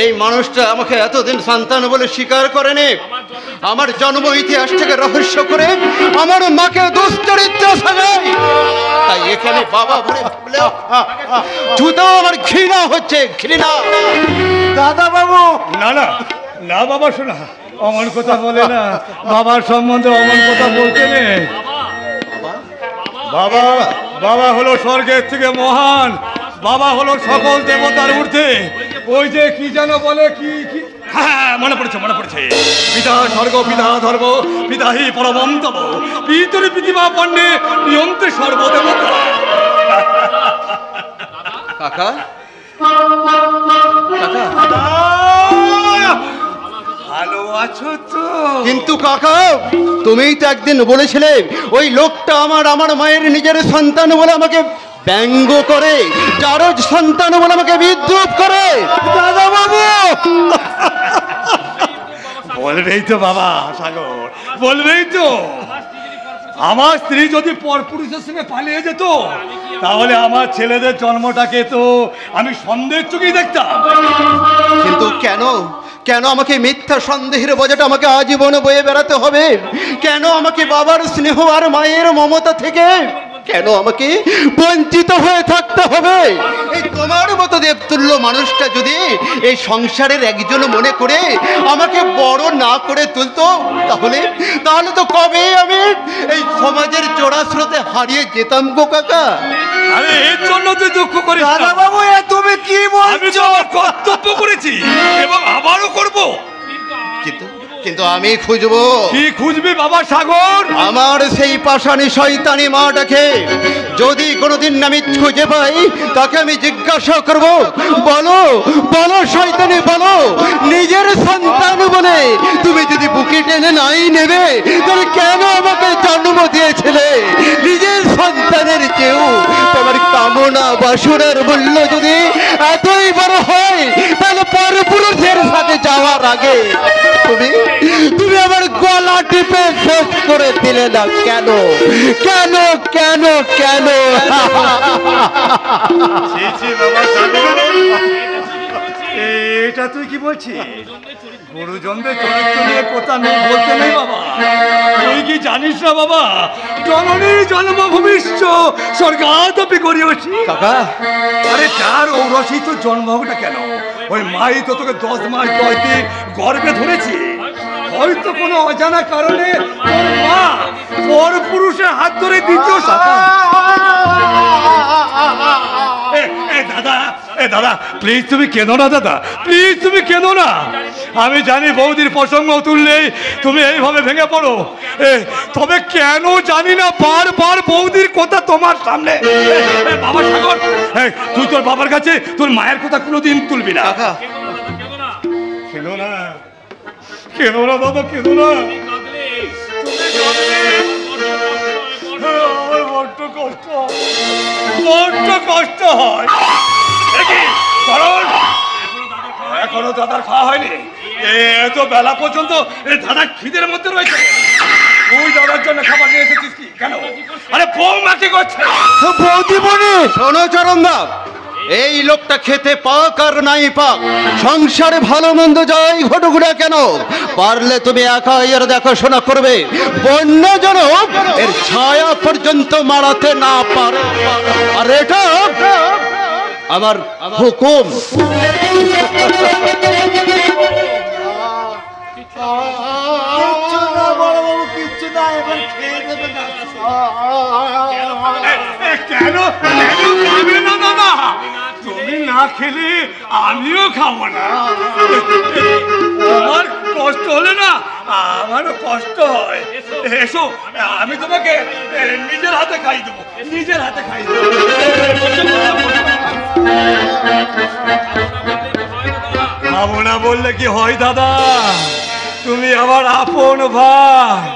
এই মানুষটা আমাকে এতদিন সন্তান বলে স্বীকার করেনি। আমার জন্ম ইতিহাস থেকে রহস্য করে আমার মাকে দুশ্চরিত্র সাজায়, তাই এখানে বাবা বলে জুতো আমার ঘৃণা হচ্ছে, ঘৃণা। দাদা বাবু, না না না বাবা, শোনা, অমন কথা বলে না। বাবার সম্বন্ধে অমন কথা বলতে নেই। বাবা, বাবা হলো স্বর্গের থেকে মহান, বাবা হলো সকল দেবতার ঊর্ধ্বে। ওই যে কি যেন বলে, কি কি, হ্যাঁ মনে পড়েছে, মনে পড়েছে। পিতা স্বর্গ পিতা ধর্ম পিতাহি পরমম তব পিতরি পৃথিবী পণ্যে নিয়ন্ত্রে সর্বদেবতা। কাকা, কাকা, ভালো আছো তো? কিন্তু কাকা, তুমিই তো একদিন বলেছিলে ওই লোকটা আমার মায়ের নিজের সন্তান বলে আমাকে ব্যঙ্গ করে, যারও সন্তান বলে আমাকে বিদ্রুপ করে। দাদা বাবু, বলবেই তো বাবা সাগর, বলবেই তো। আমার স্ত্রী যদি পরপুরুষের সঙ্গে পালিয়ে যেত তাহলে আমার ছেলেদের জন্মটাকে তো আমি সন্দেহের চোখেই দেখতাম। কিন্তু কেন, কেন আমাকে মিথ্যা সন্দেহের বোঝাটা আমাকে আজীবন বয়ে বেড়াতে হবে? কেন আমাকে বাবার স্নেহ আর মায়ের মমতা থেকে কেন আমাকে বঞ্চিত হয়ে থাকতে হবে? এই তোমার মতো দেবতুল্য মানুষটা যদি এই সংসারের একজন মনে করে আমাকে বড় না করে তুলতো তাহলে তাহলে তো কবে আমি এই সমাজের চোরা স্রোতে হারিয়ে যেতাম গো কাকা। আরে এর জন্য তুই দুঃখ করিস না। দাদা বাবু, এ তুমি কি আমি তো বলছো? আমার কর্তব্য করেছি এবং আবারও করব। কিন্তু আমি খুঁজবো। কি খুঁজবি বাবা সাগর? আমার সেই পাষাণী শয়তানি মাটাকে যদি কোনোদিন আমি খুঁজে পাই তাকে আমি জিজ্ঞাসা করব, বলো বলো শয়তানি বলো, নিজের সন্তান বলে তুমি যদি বুকে টেনে নাই নেবে তাহলে কেন আমাকে জন্ম দিয়েছিলে? নিজের সন্তানের চেয়েও তোমার কামনা বাসনার মূল্য যদি এতই বড় হয় তাহলে পরপুরুষের সাথে যাওয়ার আগে তুমি আমার গলা টিপে শেষ করে দিলে না কেন? কেন কেন কেন? এটা তুই কি বলছিস? গুরুজনদের চরিত্র নিয়ে কথা নেই বলতে নেই বাবা। তুই কি জানিস না বাবা, জননী জন্মভূমিষ্ঠ স্বর্গাদপি করিয়সি। কাকা, আরে যার ঔরসী তো জন্মটা কেন, ওই মাই তো তোকে 10 মাস বয়সে গর্ভে ধরেছে। হয়তো কোনো অজানা কারণে তোর মা পরপুরুষের হাত ধরে দ্বিতীয় দাদা প্লিজ তুমি কেঁদো না দাদা, প্লিজ তুমি কেঁদো না। আমি জানি বৌদির প্রসঙ্গ তুললেই তুমি এইভাবে ভেঙে পড়ো, তবে কেন জানি না বারবার বৌদির কথা তোমার সামনে। বাবা সাগর, তুই তোর বাবার কাছে তোর মায়ের কথা কোনোদিন তুলবি না। কেঁদো না, কেঁদো না দাদা, কেঁদো না। বড্ড কষ্ট, বড্ড কষ্ট হয়। এখনো দাদার খাওয়া হয়নি, এত বেলা পর্যন্ত দাদা খিদের মধ্যে রয়েছে। তুই দাদার জন্য খাবার নিয়ে এসেছিস কি? কেন? আরে বৌমা কি করছে? বৌদি বনে শোনো চরণদা, এই লোকটা খেতে পাক আর নাই পাক, সংসারে ভালো মন্দ যাই ঘটুক না কেন, পারলে তুমি একাই এর দেখাশোনা করবে, বন্য যেন এর ছায়া পর্যন্ত মারাতে না পারে। আর এটা আমার হুকুম। কিচ্ছু না, এবার খেয়ে দেবে না। কেন খাবে না দাদা? তুমি না খেলে আমিও খাবো না। আমার কষ্ট হলে না আমারও কষ্ট হয়। এসো, আমি তোমাকে নিজের হাতে খাই দেবো, নিজের হাতে খাই দেবো। খাবো না বললে কি হয় দাদা? তুমি আমার আপন ভাই,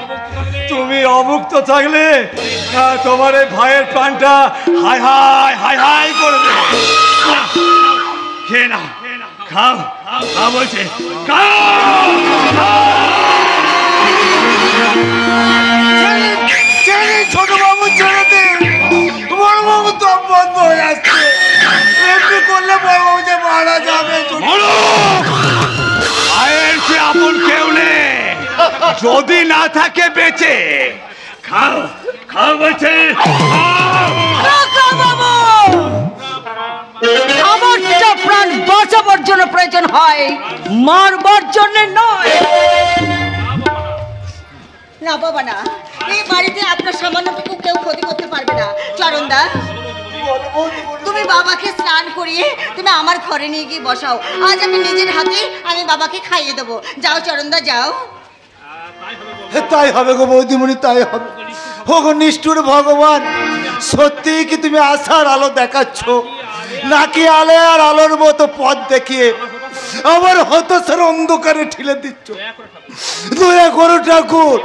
তুমি অমুক্ত থাকলে তোমার এই ভাইয়ের প্রাণটা হাই হাই হাই হাই করে দেবে। খেয়ে না, খাও, খাও বলছে, ছোট বাবু ছেড়ে দে, বড় বাবু দম বন্ধ হয়ে আসছে, এমনি করলে বড় বাবু যে মারা যাবে। ভাইয়ের সে আপন কেউ নেই, যদি না থাকে বেঁচে। খাও, খাও বলছে। আমারটা প্রাণ বাঁচাবার জন্য প্রয়োজন হয়, মারবার জন্য নয়। না বাবা না, এই বাড়িতে আপনার সামান্যটুকু কেউ ক্ষতি করতে পারবে না। চরণদা, তুমি বাবাকে স্নান করিয়ে তুমি আমার ঘরে নিয়ে গিয়ে বসাও। আজ আমি নিজের হাতে আমি বাবাকে খাইয়ে দেবো। যাও চরণদা, যাও। তাই হবে গো বৌদিমণি, তাই হবে। ও গো নিষ্ঠুর ভগবান, সত্যি কি তুমি আশার আলো দেখাচ্ছ, নাকি আলে আর আলোর মতো পথ দেখিয়ে আমার হতাশার অন্ধকারে ঠেলে দিচ্ছ? দয়া করো ঠাকুর,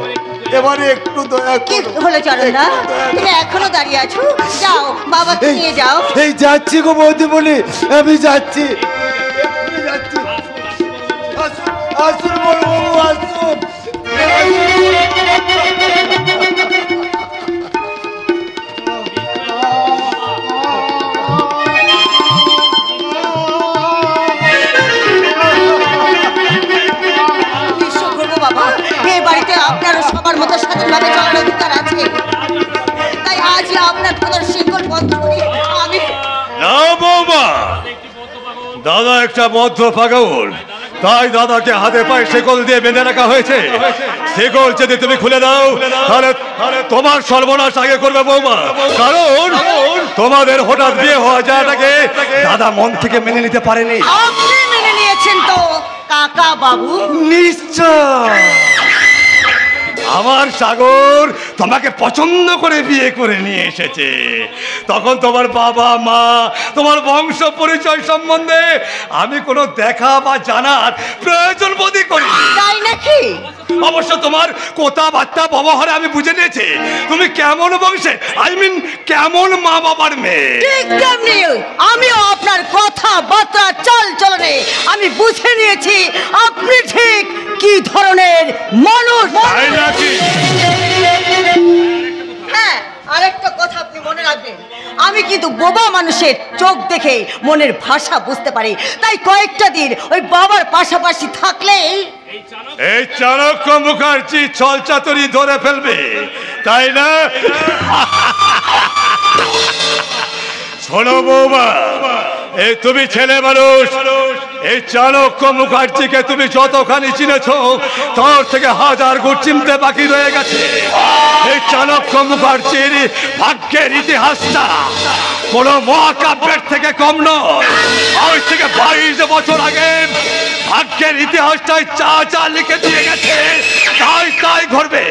এবারে একটু দয়া করো। কি হলো চরণদা, তুমি এখনো দাঁড়িয়ে আছো? যাও বাবাকে নিয়ে যাও। এই যাচ্ছি গো বৌদিমণি, আমি যাচ্ছি, যাচ্ছি। আসুন, আসুন বড় বাবু, আসুন। বাবা, এই বাড়িতে আপনারও সবার মতো স্বাধীনভাবে চলার অধিকার আছে, তাই আজই আপনার পদের শিকল বন্ধ করি আমি। না বৌমা, দাদা একটা বদ্ধ পাগল, তাই দাদাকে হাতে পায়ে শেকল দিয়ে বেঁধে রাখা হয়েছে। শেকল যদি তুমি খুলে দাও তাহলে তোমার সর্বনাশ আগে করবে বৌমা, কারণ তোমাদের হঠাৎ বিয়ে হওয়া যাটাকে দাদা মন থেকে মেনে নিতে পারেনি। আপনি মেনে নিয়েছেন তো কাকা বাবু? নিশ্চয়, আমার সাগর তোমাকে পছন্দ করে বিয়ে করে নিয়ে এসেছে। তখন তোমার বাবা মা, তোমার বংশ পরিচয় সম্বন্ধে আমি কোনো দেখা বা জানার প্রয়োজন বোধই করি। তাই নাকি? অবশ্য তোমার কথাবার্তা ব্যবহারে আমি বুঝে নিয়েছি তুমি কেমন বংশে, আই মিন কেমন মা বাবার মেয়ে। ঠিক তেমনি আমিও আপনার কথাবার্তা চাল চলনে আমি বুঝে নিয়েছি আপনি ঠিক কি ধরনের মানুষ। তাই নাকি? হ্যাঁ, আরেকটা কথা আপনি মনে রাখবেন, আমি কিন্তু বোবা মানুষের চোখ দেখে মনের ভাষা বুঝতে পারি, তাই কয়েকটা দিন ওই বাবার পাশাপাশি থাকলে এই চাণক্য মুখার্জি ছলচাতুরি ধরে ফেলবে, তাই না? শোনো বৌমা, এই তুমি ছেলে মানুষ, এই চাণক্য মুখার্জিকে তুমি যতখানি চিনেছ তার থেকে 1000 গুণ চিনতে বাকি রয়ে গেছে। এই চাণক্য মুখার্জির ভাগ্যের ইতিহাসটা কোন মহাকাব্যের থেকে কম নয়। আজ থেকে 22 বছর আগে ভাগ্যের ইতিহাসটাই যা লিখে দিয়ে গেছে তাই তাই ঘটবে।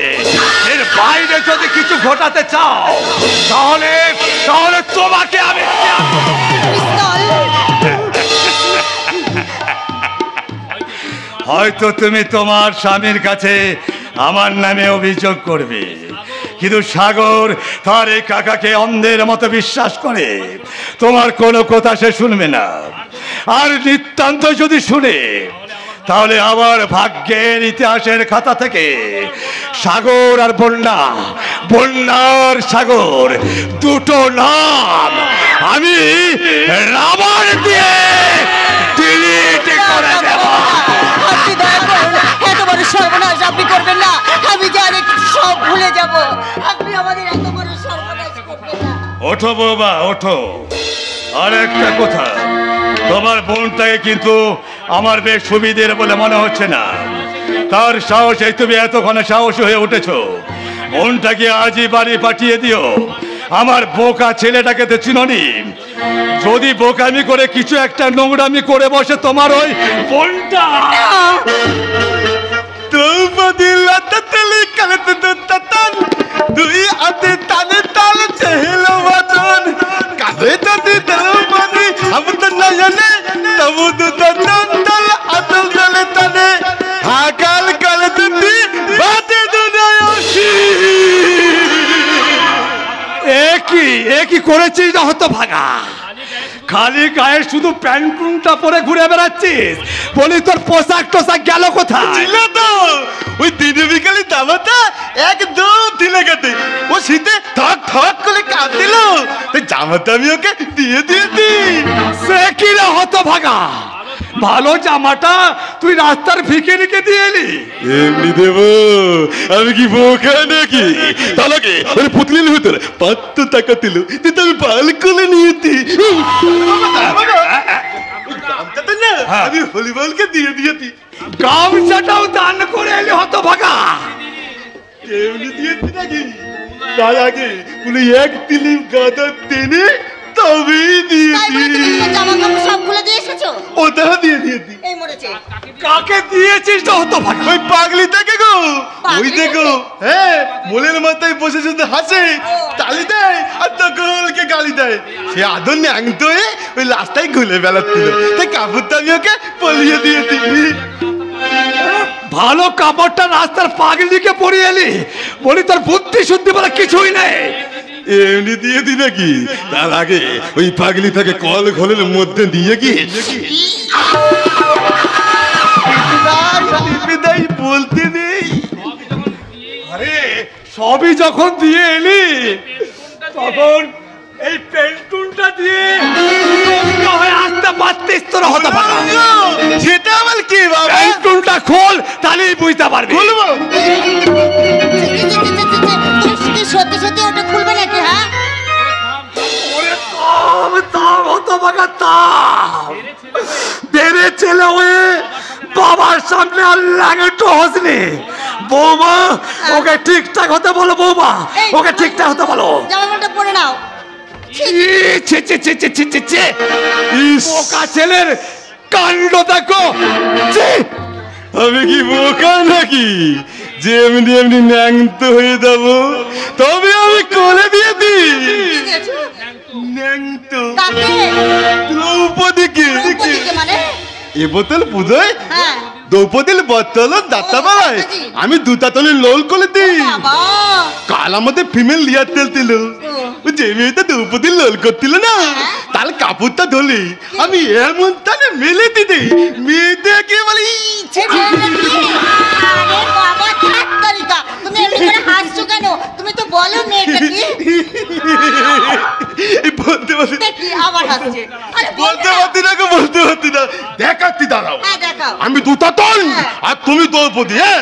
এর বাইরে যদি কিছু ঘটাতে চাও তাহলে তোমাকে আমি হয়তো তুমি তোমার স্বামীর কাছে আমার নামে অভিযোগ করবে, কিন্তু সাগর তার এই কাকাকে অন্ধের মতো বিশ্বাস করে। তোমার কোনো কথা সে শুনবে না, আর নিতান্ত যদি শুনে তাহলে আবার ভাগ্যের ইতিহাসের খাতা থেকে সাগর আর বন্যার সাগর দুটো নাম আমি রাবার দিয়ে ডিলিট করে দেব। আপনি দয়া করুন, এত বড় সর্বনাশ আপনি করবেন না। আমি জানি সব ভুলে যাব, আপনি আমাদের এত বড় সর্বনাশ করবেন না। ওঠো বাবা ওঠো। আর একটা কথা, তোমার বোনটাকে কিন্তু আমার বেশ সুবিধের বলে মনে হচ্ছে না। তার সাহস, এই তুমি এতক্ষণে সাহসী হয়ে উঠেছো। বোনটাকে আজই বাড়ি পাঠিয়ে দিও। আমার বোকা ছেলেটাকে তো চিনোনি, যদি বোকামি করে কিছু একটা নোংরামি করে বসে তোমার ওই বোনটা দুই হাতে টানে টানে চেহেলো বাদন কাঁধে যদি দ্রৌপদী আমি তো না জানে তবু দুটো দন্তল আতল জলে টানে হাকাল কালে তুমি বাদে দুনায়সী। একই করেছিস না হতো ভাগা? খালি গায়ে শুধু প্যান্টুনটা পরে ঘুরে বেড়াচ্ছিস, বলি তোর পোশাক টোশাক গেল কোথায়? ছিল তো ওই দিনে বিকালে দামাটা একদম দিলে গেতে, ও শীতে ঠক ঠক করে কাঁদ দিল, জামাটা আমি ওকে দিয়ে দিয়েছি। সে কি রে হতো ভাগা, ভালো জামাটা তুই রাস্তার ভিখিরিকে দিয়ে এলি? এমনি দেব, আমি কি বোকা নাকি? তাহলে ওই পুতলির ভিতরে 500 টাকা দিল, তুই তো আমি পাল করে নিয়েছি। আমি হলিবলকে দিয়ে দিয়েছি, গামছাটাও দান করে এলি হতো ভাগা। এমনি দিয়েছি নাকি? তার আগে বলে 1 তিলি গাদা টেনে তবেই দিয়েছি। জামা কাপড় সব খুলে দিয়ে এসেছো? ওটাও দিয়ে দিয়েছি। এই মরেছে। কাকে দিয়েছিস তো হতো ভাগা? ওই পাগলিটাকে গো। ওই দেখো, হ্যাঁ, মোলের মাথায় বসে শুধু হাসে, তালি দেয় আর তকলকে গালি দেয়। সে আদর ন্যাংটো হয়ে ওই রাস্তায় ঘুরে বেড়াচ্ছিল, তাই কাপড়টা আমি ওকে পরিয়ে দিয়েছি। ভালো কাপড়টা রাস্তার পাগলিকে পরিয়ে এলি, বলি তোর বুদ্ধি শুদ্ধি বলে কিছুই নেই। এমনি দিয়ে দি নাকি? তার আগে ওই পাগলি থেকে কল ঘোলের মধ্যে দিয়ে গিয়ে বলতে নেই। আরে সবই যখন দিয়ে এলি তখন এই পেন্টুনটা দিয়ে হয়ে আসতে পারতিস তোর হতে পারত। সেটা আবার কি বাবা? পেন্টুনটা খোল, তাহলেই বুঝতে পারবি। খুলবো? সত্যি সত্যি ওটা খুলবে নাকি? হ্যাঁ, বেড়ে ছেলে হয়ে বাবার সামনে আল্লাহ একটু হসনি। বৌমা ওকে ঠিকঠাক হতে বলো, বৌমা ওকে ঠিকঠাক হতে বলো। জামাটা পরে নাও। বোকা ছেলের কাণ্ড দেখো। আমি কি বোকা নাকি যে এমনি এমনি ন্যাংতো হয়ে যাব? তবে আমি করে দিয়ে দিই ন্যাংতো। দ্রৌপদীকে মানে এ বোতল পুজোয় দ্রৌপদীর বোতল দাতা বাবাই আমি 2 তাতলে লোল করে দিই। কাল আমাদের ফিমেল লিয়ার তেল দিল, যে মেয়েটা দ্রৌপদীর লোল করছিল না, তার কাপড়টা ধরে আমি এমন তাহলে মেলে দিদি মেয়েটাকে বলি। তুমি এমনি করে হাসছো কেন? তুমি তো বলো মেয়েটা কি? বলতে পারছি দেখি আবার হাসছে। বলতে পারছি না, বলতে পারছি না। দেখাচ্ছি, দাঁড়াও। দেখাও। আমি 2 তাতল আর তুমি দ্রৌপদী। হ্যাঁ,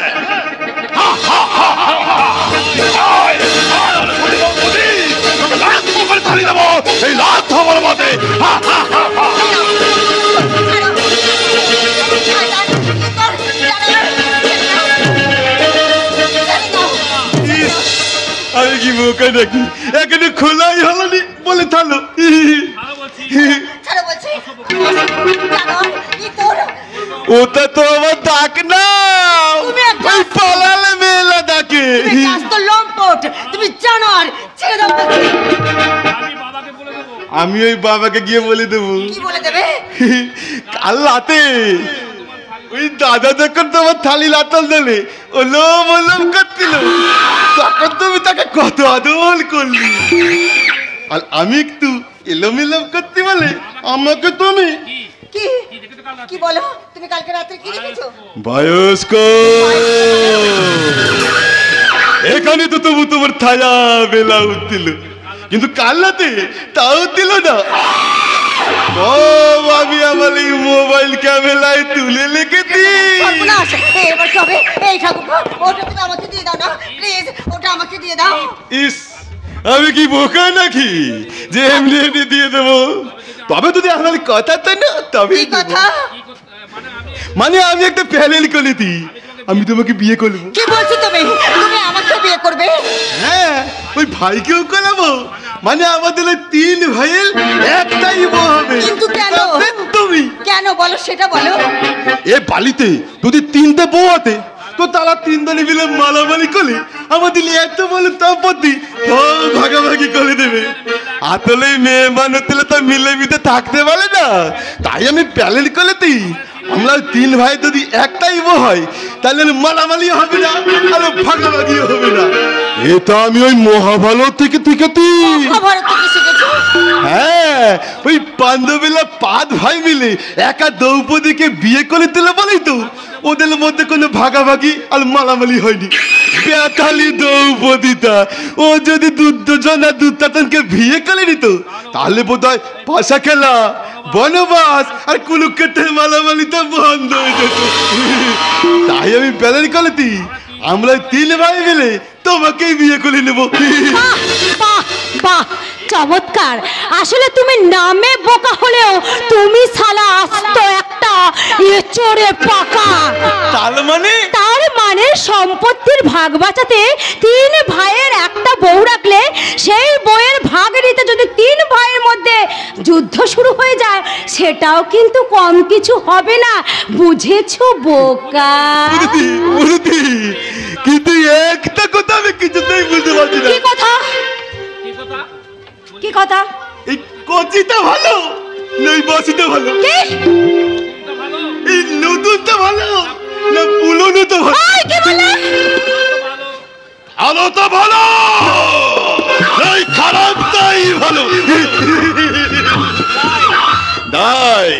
এই লাথ আমার মতে। বোকা নাকি? এখানে খোলাই হলনি বলে থালো। ছাড়ো বলছি। জানো, কি তোর? ওটা তো আমার ডাক না, তুমি একটা ওই পালালে মেলা ডাকে। তুমি কাস্ত লম্পট, তুমি জানোয়ার। ছেড়ে দাও বলছি। আমি ওই বাবাকে গিয়ে বলে দেবো। কি বলে দেবে? কাল রাতে ওই দাদা যখন তোমার থালি লাতল দেবে ওলম ওলম করছিল, তখন তুমি তাকে কত আদর করলি, আর আমি একটু এলম এলম করতে বলে আমাকে তুমি কি কি বলো? তুমি কালকে রাতে কি দেখেছো? বয়স্ক এখানে তো তবু তোমার ছায়া বেলা উঠছিল, কিন্তু কাল রাতে তাও দিল না। আমি আমার এই মোবাইল ক্যামেরায় তুলে লিখেছি। সর্বনাশ! এবার কবে? এই ঠাকুর, ওটা তুমি আমাকে দিয়ে দাও না প্লিজ, ওটা আমাকে দিয়ে দাও। ইস, আমি কি বোকা নাকি যে এমনি এমনি দিয়ে দেবো? তবে যদি আমার কথা তো না, তবে কি কথা? মানে আমি একটা প্যানেল করে দিই, আমি তোমাকে বিয়ে করবো। কি বলছো তুমি? তুমি আমাকে বিয়ে করবে? হ্যাঁ, ওই ভাইকেও করাবো, মানে আমাদের ওই 3 ভাইয়ের একটাই বউ হবে। কিন্তু কেন? তুমি কেন বলো, সেটা বলো। এ বালিতে যদি 3টে বউ হতে তো তারা 3 জনে মিলে মালামালি করলে আমাদের এত বলে সম্পত্তি ভাগাভাগি করে দেবে। আসলে মেয়ে মানুষ হলে তো মিলে মিলে থাকতে পারে না, তাই আমি প্যালেন করে দিই। আমরা 3 ভাই যদি একটাই বউ হয় তাহলে মালামালি হবে না আর ভাগাভাগি হবে না। এটা আমি ওই মহাভারত থেকে শিখেছি। মহাভারত থেকে শিখেছো? হ্যাঁ, ওই পাণ্ডবেলা 5 ভাই মিলে একা দ্রৌপদীকে বিয়ে করে দিলে বলেই তো ওদের মধ্যে কোনো ভাগাভাগি আর মালামালি হয়নি। বেতালি দ্রৌপদীটা ও যদি দুর্যোধন আর দুর্যোধনকে বিয়ে করে নিত তাহলে বোধহয় পাশা খেলা, বনবাস আর কুরুক্ষেত্রের মালামালিটা বন্ধ হয়ে যেত। তাই আমি প্ল্যান করেছি আমরা 3 ভাই মিলে তোমাকেই বিয়ে করে নেবো। বাহ বাহ, চমৎকার। আসলে তুমি নামে বোকা হলেও তুমি শালা আস্ত একটা এচড়ে পাকা। তার মানে সম্পত্তির ভাগ বাঁচাতে 3 ভাইয়ের একটা বউ রাখলে সেই বউয়ের ভাগ নিতে যদি 3 ভাইয়ের মধ্যে যুদ্ধ শুরু হয়ে যায় সেটাও কিন্তু কম কিছু হবে না, বুঝেছো বোকা? কিন্তু একটা কথা আমি কিছুতেই বুঝতে পারছি না। কি কথা? কি কথা? এই কচিটা ভালো না এই বাসিটা ভালো? এই নতুনটা ভালো না পুরনোটা ভালো? কি বলে? ভালো তো ভালো, এই খারাপটাই ভালো। তাই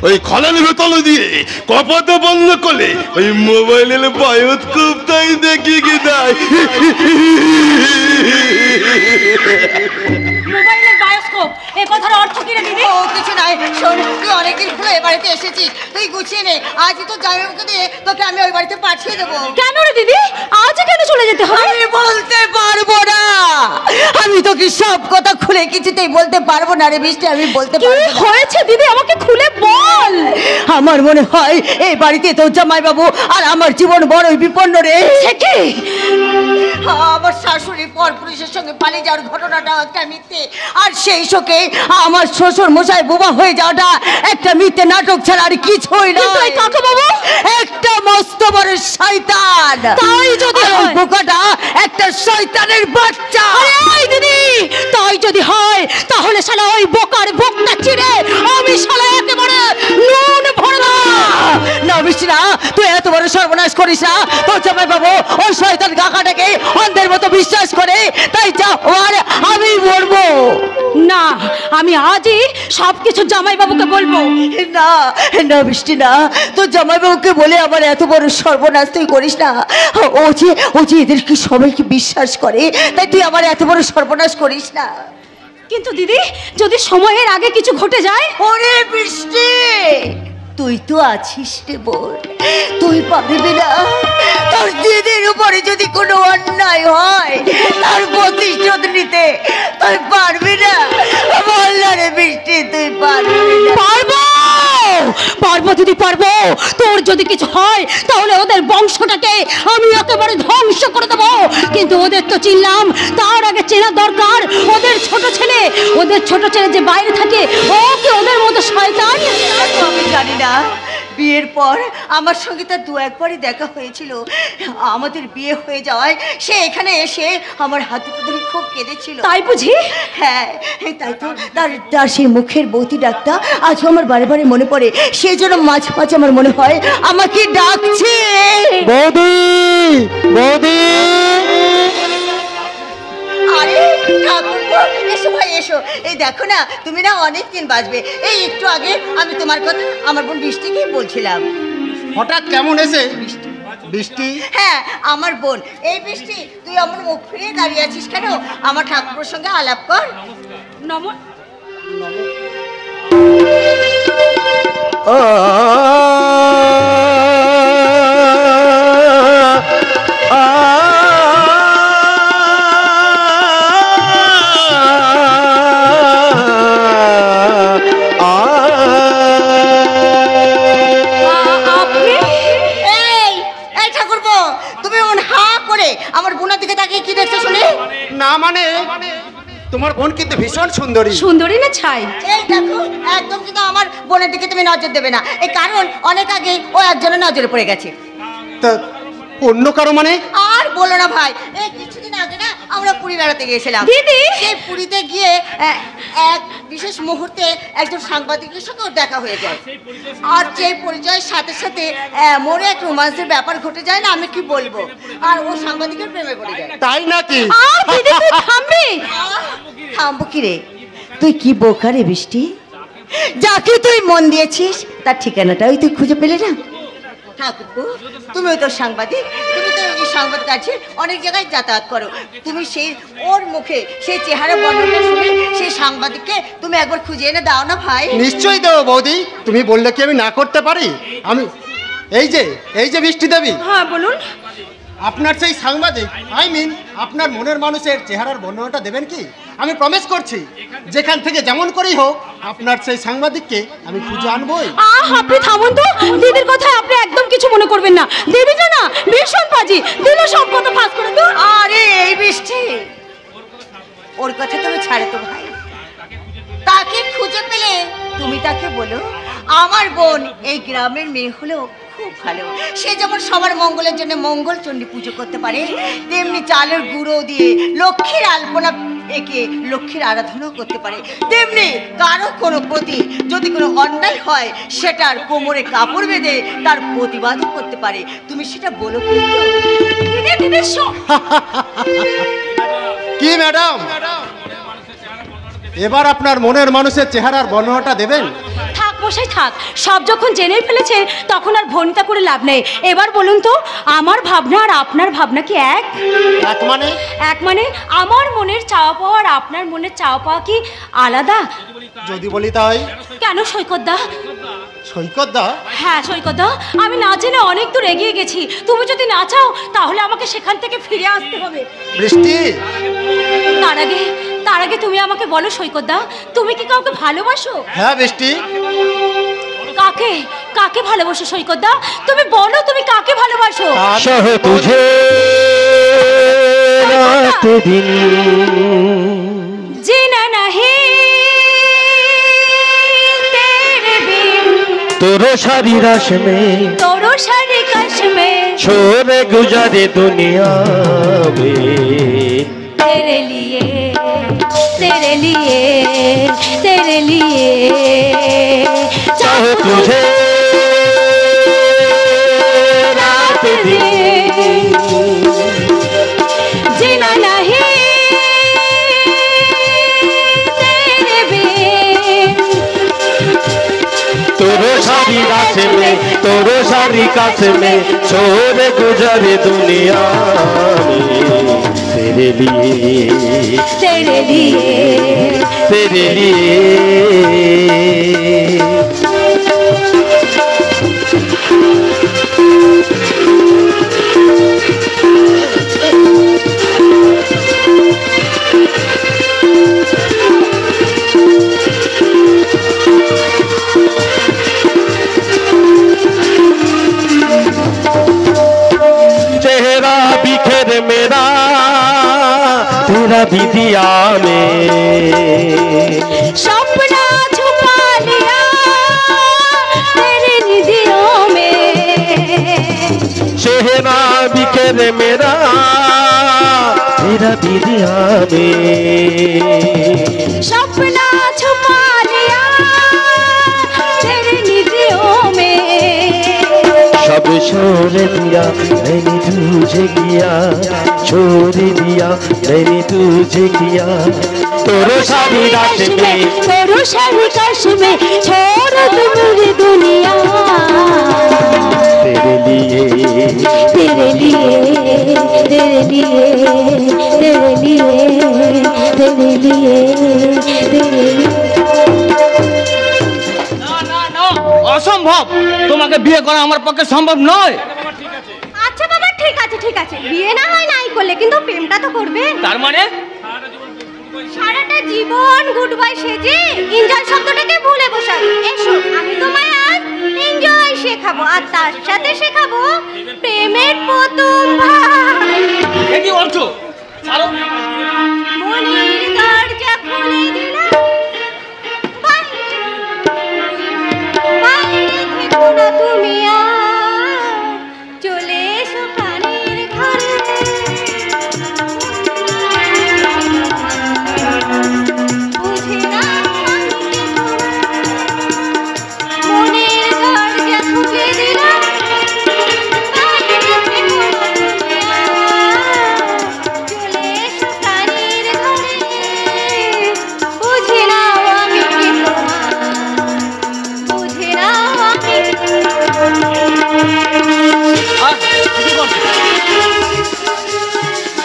ওই খলান ভেতল দিয়ে কপাতে বন্ধ করলে ওই মোবাইলের বায়োস্কোপ তাই দেখি কি দেয়। মোবাইলের বায়োস্কোপ, এই কথার অর্থ কি রে দিদি? ও কিছু নাই, শোন, তুই অনেকদিন হলো এ বাড়িতে এসেছিস, তুই গুছিয়ে নে। আজই তো জামাইবাবুকে দিয়ে তোকে আমি ওই বাড়িতে পাঠিয়ে দেবো। কেন রে দিদি, আজ কেন চলে যেতে হবে? আমি বলতে পারবো না, আমি তোকে সব কথা খুলে কিছুতেই বলতে পারবো না রে বৃষ্টি, আমি বলতে কি পারবো না। হয়েছে দিদি, আমাকে খুলে বল। আমার মনে হয় এই বাড়িতে তোর জামাইবাবু আর আমার জীবন বড়ই বিপন্ন রে। কি? আমার শাশুড়ি পরপুরুষের সঙ্গে পালিয়ে যাওয়ার ঘটনাটা একটা মিথ্যে, আর সেই শোকে আমার শ্বশুর মশাই বোবা হয়ে যাওয়াটা একটা মিথ্যে নাটক ছাড়া আর কিছুই নয়। কাকা বাবু একটা মস্ত বড় শয়তান। তাই যদি হয়, বোকাটা একটা শয়তানের বাচ্চা। এই দিদি, তাই যদি হয় তাহলে শালা ওই বোকার বুকটা চিরে আমি শালা একেবারে নুন ভরলাম। না বৃষ্টি না, তুই এত বড় সর্বনাশ করিস না। তোর জামাইবাবু ওই শয়তান কাকাটাকে অন্ধের মতো বিশ্বাস করে, তাই যা আর আমি মরবো না। আমি আজই সবকিছু জামাইবাবুকে বলবো। না না বৃষ্টি না, তোর জামাইবাবুকে বলে আমার এত বড় সর্বনাশ তুই করিস না। ও যে এদেরকে সবাইকে বিশ্বাস করে, তাই তুই আমার এত বড় সর্বনাশ করিস না। কিন্তু দিদি, যদি সময়ের আগে কিছু ঘটে যায়? ওরে বৃষ্টি, তুই তো আছিস রে বোন, তুই পারবি না? তোর দিদির উপরে যদি কোনো অন্যায় হয় তার প্রতিশোধ নিতে তুই পারবি না? বল না রে বৃষ্টি, তুই পারবি না? পারবো। পারবো দিদি পারবো। তোর যদি কিছু হয় তাহলে ওদের বংশটাকে আমি একেবারে ধ্বংস করে দেবো। কিন্তু ওদের তো চিনলাম, তার আগে চেনা দরকার ওদের ছোট ছেলে যে বাইরে থাকে, ও কি ওদের মতো শয়তান? আমি জানি না। বিয়ের পর আমার সঙ্গে তার দু একবারই দেখা হয়েছিল। আমাদের বিয়ে হয়ে যাওয়ায় সে এখানে এসে আমার হাতে ধরে খুব কেঁদেছিল। তাই বুঝি? হ্যাঁ, তাই তো। তার সেই মুখের বৌতি ডাকটা আজও আমার বারে বারে মনে পড়ে। সেই জন্য মাঝে মাঝে আমার মনে হয় আমাকে ডাকছে। বৌদি, বৌদি। আরে ঠাকুরপো, এসো ভাই এসো। এই দেখো না, তুমি না অনেক দিন বাঁচবে। এই একটু আগে আমি তোমার কথা আমার বোন বৃষ্টিকেই বলছিলাম। হঠাৎ কেমন এসে বৃষ্টি? হ্যাঁ, আমার বোন। এই বৃষ্টি, তুই আমার মুখ ফিরিয়ে দাঁড়িয়ে আছিস কেন? আমার ঠাকুরের সঙ্গে আলাপ কর। আমার বোনের দিকে তাকিয়ে কি দেখছো শুনে? না মানে তোমার বোন কিন্তু ভীষণ সুন্দরী। সুন্দরী না ছাই? এই দেখো, একদম কিন্তু আমার বোনের দিকে তুমি নজর দেবে না। এই কারণ অনেক আগে ও একজনের নজরে পড়ে গেছে। তা অন্য কারো মানে? আর বলো না ভাই, এই কিছুদিন আগে না আমরা পুরী বেড়াতে গিয়েছিলাম। দিদি, সেই পুরীতে গিয়ে এক বিশেষ মুহূর্তে একজন সাংবাদিকের সঙ্গে দেখা হয়ে যায়। আর সেই পরিচয়ের সাথে সাথে এমন এক রোমান্সের ব্যাপার ঘটে যায় না, আমি কি বলবো। আর ও সাংবাদিকের প্রেমে পড়ে যায়। তাই নাকি? দিদি তুই থামবি? থামবো কি রে? তুই কি বোকা রে বৃষ্টি? যাকে তুই মন দিয়েছিস তার ঠিকানাটাই তুই খুঁজে পেলে না। ঠাকুরপো, তুমিও তো সাংবাদিক, তুমি তো এই সংবাদ কাছে অনেক জায়গায় যাতায়াত করো। তুমি সেই ওর মুখে সেই চেহারা বর্ণনা শুনে সেই সাংবাদিককে তুমি একবার খুঁজে এনে দাও না ভাই। নিশ্চয়ই দেবো বৌদি, তুমি বললে কি আমি না করতে পারি? আমি এই যে বৃষ্টি দেবী। হ্যাঁ বলুন। আপনার সেই সাংবাদিক, আপনার মনের মানুষের চেহারার বর্ণনাটা দেবেন কি? আমি প্রমিস করছি যেখান থেকে যেমন করেই হোক আপনার সেই সাংবাদিককে আমি খুঁজে আনবই। আপনি থামুন তো, দিদির কথা আপনি একদম কিছু মনে করবেন না। দেবীটা না ভীষণ বাজি, দিদি সব কথা ফাঁস করে তো। আরে এই বৃষ্টি, ওর কথা তুমি ছাড়ে তো ভাই। তাকে খুঁজে পেলে তুমি তাকে বলো আমার বোন এই গ্রামের মেয়ে হলো খুব ভালো। সে যেমন সবার মঙ্গলের জন্য মঙ্গল চণ্ডী পুজো করতে পারে, তেমনি চালের গুঁড়ো দিয়ে লক্ষ্মীর আলপনা একে লক্ষ্মীর আরাধনাও করতে পারে। তেমনি কারো কোনো প্রতি যদি কোনো অন্যায় হয় সেটার কোমরে কাপড় বেঁধে তার প্রতিবাদও করতে পারে। তুমি সেটা বলো কি ম্যাডাম, এবার আপনার মনের মানুষের চেহারার বর্ণনাটা দেবেন? থাক মশাই থাক, সব যখন জেনে ফেলেছে তখন আর ভনিতা করে লাভ নেই। এবার বলুন তো, আমার ভাবনা আর আপনার ভাবনা কি এক? এক মানে আমার মনের চাওয়া পাওয়া আর আপনার মনের চাওয়া পাওয়া কি আলাদা? যদি বলি তাই। কেন সৈকতদা? সৈকতদা? হ্যাঁ সৈকতদা, আমি না জেনে অনেক দূর এগিয়ে গেছি। তুমি যদি না চাও তাহলে আমাকে সেখান থেকে ফিরে আসতে হবে। বৃষ্টি, তার আগে তুমি আমাকে বলো সৈকতদা, তুমি কি কাউকে ভালোবাসো? হ্যাঁ বৃষ্টি। কাকে কাকে ভালোবাসো সৈকতদা? তুমি বলো তুমি কাকে ভালোবাসো? সহ তুঝে রাত দিন जीना नहीं तेरे बिन, तोरो सारी रश में तोरो सारी कश में छोड़े गुजारे दुनिया में तेरे लिए तेरे लिए तेरे लिए चाहो तुझे रात दिन जीना नहीं तेरे बिन, तोरो सारी रश में तोरो सारी कश में छोड़े गुजारे दुनिया में तेरे लिए तेरे लिए तेरे लिए मेरा तेरा भी दिया में सपना छुपा लिया तेरे निधियों में चेहरा बिखर मेरा तेरा भी दिया में सपना छुपा लिया तेरे निधियों में सब छोड़ दिया मैंने तुझे किया छोड़ दिया मैंने तुझे किया तोरो सारी रात में तोरो सारी कश में छोड़ दो मेरी दुनिया तेरे लिए तेरे लिए तेरे लिए तेरे लिए तेरे लिए तेरे लिए অসম্ভব, তোমাকে বিয়ে করা আমার পক্ষে সম্ভব নয়। আচ্ছা বাবা ঠিক আছে বিয়ে না হয় নাই করলে কিন্তু প্রেমটা তো করবে। তার মানে সারাটা জীবন গুড বাই সেজে এনজয় শব্দটাকে ভুলে বসাবে। এসো আমি তোমায় আজ এনজয় শেখাবো আর তার সাথে শেখাবো প্রেমের প্রথম ভাই। কি বলছো? ছাড়ো। মনের দরজা খুলে দিলাম বাইরে থেকো না তুমি আর চলে এসো প্রাণের ঘরে বুঝে না মনের দরজা খুলে দিলাম বাইরে থেকো না তুমি আর চলে এসো প্রাণের ঘরে বুঝে নাও আমি কি বুঝে নাও আমি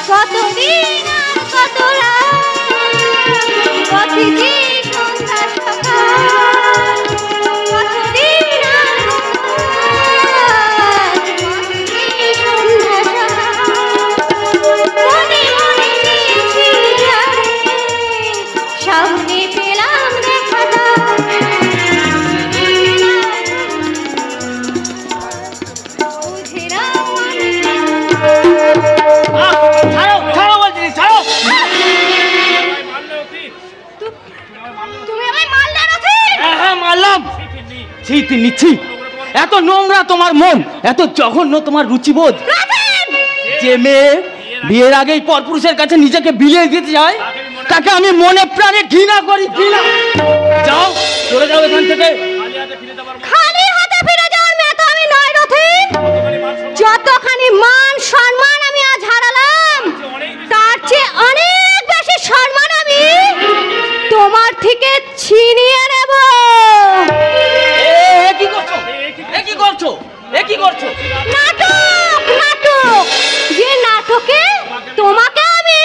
কতদিন আর কত রাত প্রতিটি সন্ধ্যা সকাল কতদিন আর প্রতিটি সন্ধ্যা সকাল মনে মনে নিয়েছি আরে সামনে পেলাম দেখাটা বুঝে নাও আমি ছাড়ো বলছি, ছাড়ো। তুমি আমায় মারলে রথি হ্যাঁ মারলাম। ছি নিচ্ছি, এত নোংরা তোমার মন, এত জঘন্য তোমার রুচিবোধ। যে মেয়ে বিয়ের আগেই পরপুরুষের কাছে নিজেকে বিলিয়ে দিতে যায় তাকে আমি মনে প্রাণে ঘৃণা করি, ঘৃণা। যাও, চলে যাও এখান থেকে। খালি হাতে ফিরে যাওয়ার মেয়ে তো আমি নয় রথি। যতখানি মান সম্মান আমি আজ হারালাম তার চেয়ে অনেক বেশি সম্মান আমি তোমার থেকে ছিনিয়ে নেব। কি করছো? কি করছো? কি করছো? নাটক যে নাটকে তোমাকে আমি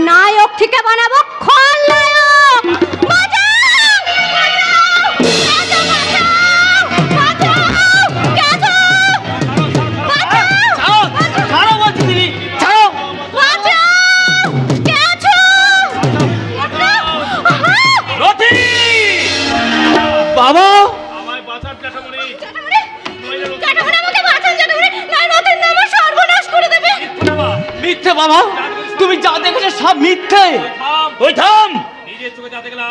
নায়ক থেকে বানাবো খলনায়ক। বাঁচাও বাঁচাও বাঁচাও বাঁচাও বাঁচাও ছাড়ো বলছি দিদি, ছাড়ো। বাঁচাও রথি! বাবা মিথ্যে বাবা, তুমি যা দেখেছো সব মিথ্যে। ওই থাম।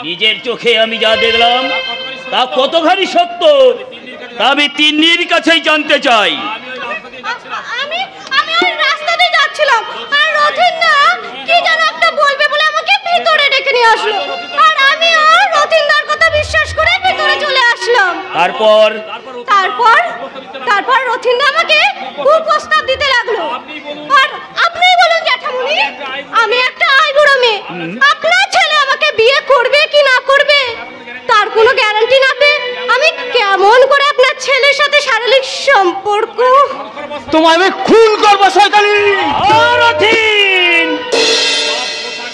নিজের চোখে আমি যা দেখলাম তা কতখানি সত্য তা আমি তিন্নির কাছেই জানতে চাই। আমি ওই রাস্তাতে যাচ্ছিলাম আর রথিন্দা কি যেন একটা বলবে বলে আমাকে ভিতরে ডেকে নিয়ে আসলো আর আমি আর রথিন্দার কথা বিশ্বাস করে ভিতরে চলে আসলাম। তারপর তারপর রথিন্দা আমাকে কুপ্রস্তাব দিতে লাগলো। আর আপনি বলুন জ্যাঠামুনি, আমি একটা আইবুড়ো মেয়ে, আপনার ছেলে আমাকে বিয়ে করবে কি না করবে তার কোনো গ্যারান্টি না পেয়ে আমি কেমন করে আপনার ছেলের সাথে শারীরিক সম্পর্ক। তোমায় আমি খুন করবো শয়তানি। রথিন,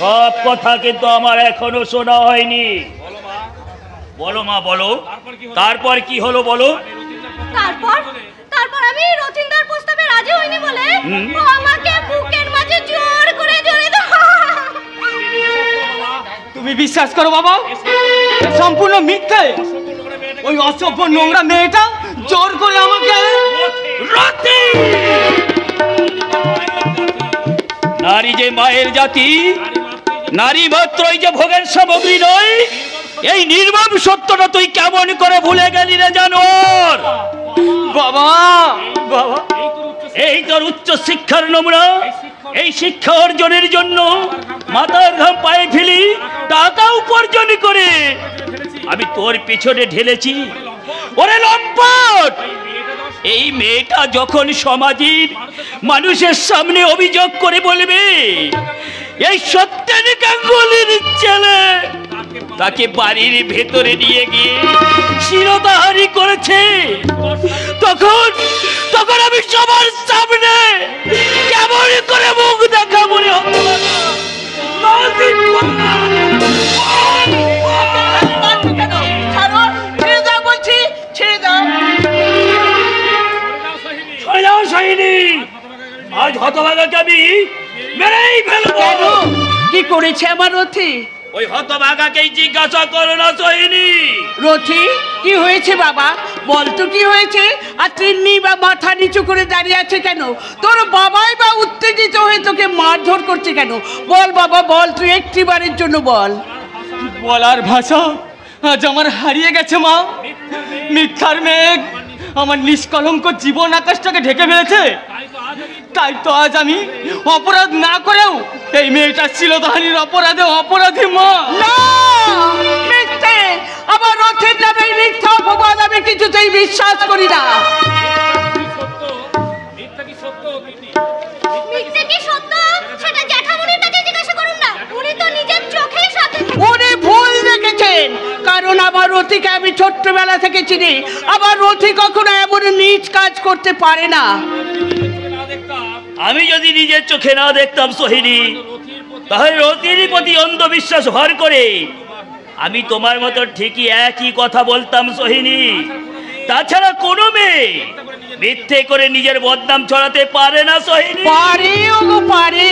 সব কথা কিন্তু আমার এখনো শোনা হয়নি। বলো মা, বলো তারপর কি হলো বলো। তারপর আমি রথিন্দার প্রস্তাবে রাজি হইনি বলে ও আমাকে বুকের মাঝে জোর করে জড়িয়ে ধরে। তুমি বিশ্বাস করো বাবা, সম্পূর্ণ মিথ্যে। ওই অসভ্য নোংরা মেয়েটা জোর করে আমাকে মায়ের জাতি, নারী মাত্রই যে ভোগের সামগ্রী নয়, এই নির্মম সত্যটা তুই কেমন করে ভুলে গেলি রে জানোয়ার? বাবা বাবা, এই তোর উচ্চ শিক্ষার নমুনা। এই শিক্ষা অর্জনের জন্য মাথার ঘাম পায়ে ফেলি, টাকা উপার্জন করে আমি তোর পিছনে ঢেলেছি। ওরে লম্পট, এই মেয়েটা যখন সমাজের মানুষের সামনে অভিযোগ করে বলবে এই সত্যেন গাঙ্গুলির ছেলে, তাকে বাড়ির ভেতরে নিয়ে গিয়ে শিরোধারী করেছে, তখন তখন আমি সবার সামনে কেমন করে মুখ দেখা মনে হতো। আজ হতভাগাকে আমি মেরেই ফেলবো। কি করেছে আমার রথি? ওই হতভাগাকেই জিজ্ঞাসা করো না সোহিনী। রথি, কি হয়েছে বাবা? বল তো কি হয়েছে? আর তিন্নি বা মাথা নিচু করে দাঁড়িয়ে আছে কেন? তোর বাবাই বা উত্তেজিত হয়ে তোকে মারধর করছে কেন? বল বাবা, বল, তুই একটিবারের জন্য বল। বলার ভাষা আজ আমার হারিয়ে গেছে মা। মিথ্যার মেঘ আমার নিষ্কলঙ্ক জীবন আকাশটাকে ঢেকে ফেলেছে। তাই তো আজ আমি অপরাধ না করেও এই মেয়েটা শিলদাহানির অপরাধে অপরাধী মা। না, মিথ্যে, আমার রথের নামে মিথ্যা অপবাদ আমি কিছুতেই বিশ্বাস করি না। মিথ্যে কি সত্য সেটা জ্যাঠামণির কাছে জিজ্ঞাসা করুন না, উনি তো নিজের চোখেই সাথে। উনি ভুল দেখেছেন, কারণ আমার রথিকে আমি ছোট্টবেলা থেকে চিনি। আমার রথি কখনো এমন নীচ কাজ করতে পারে না। আমি যদি নিজের চোখে না দেখতাম সোহিনী, তাহলে রতির প্রতি অন্ধবিশ্বাস ভর করে আমি তোমার মতো ঠিকই একই কথা বলতাম সোহিনী। তাছাড়া কোনো মেয়ে মিথ্যে করে নিজের বদনাম ছড়াতে পারে না সোহিনী। পারে ওগো পারে,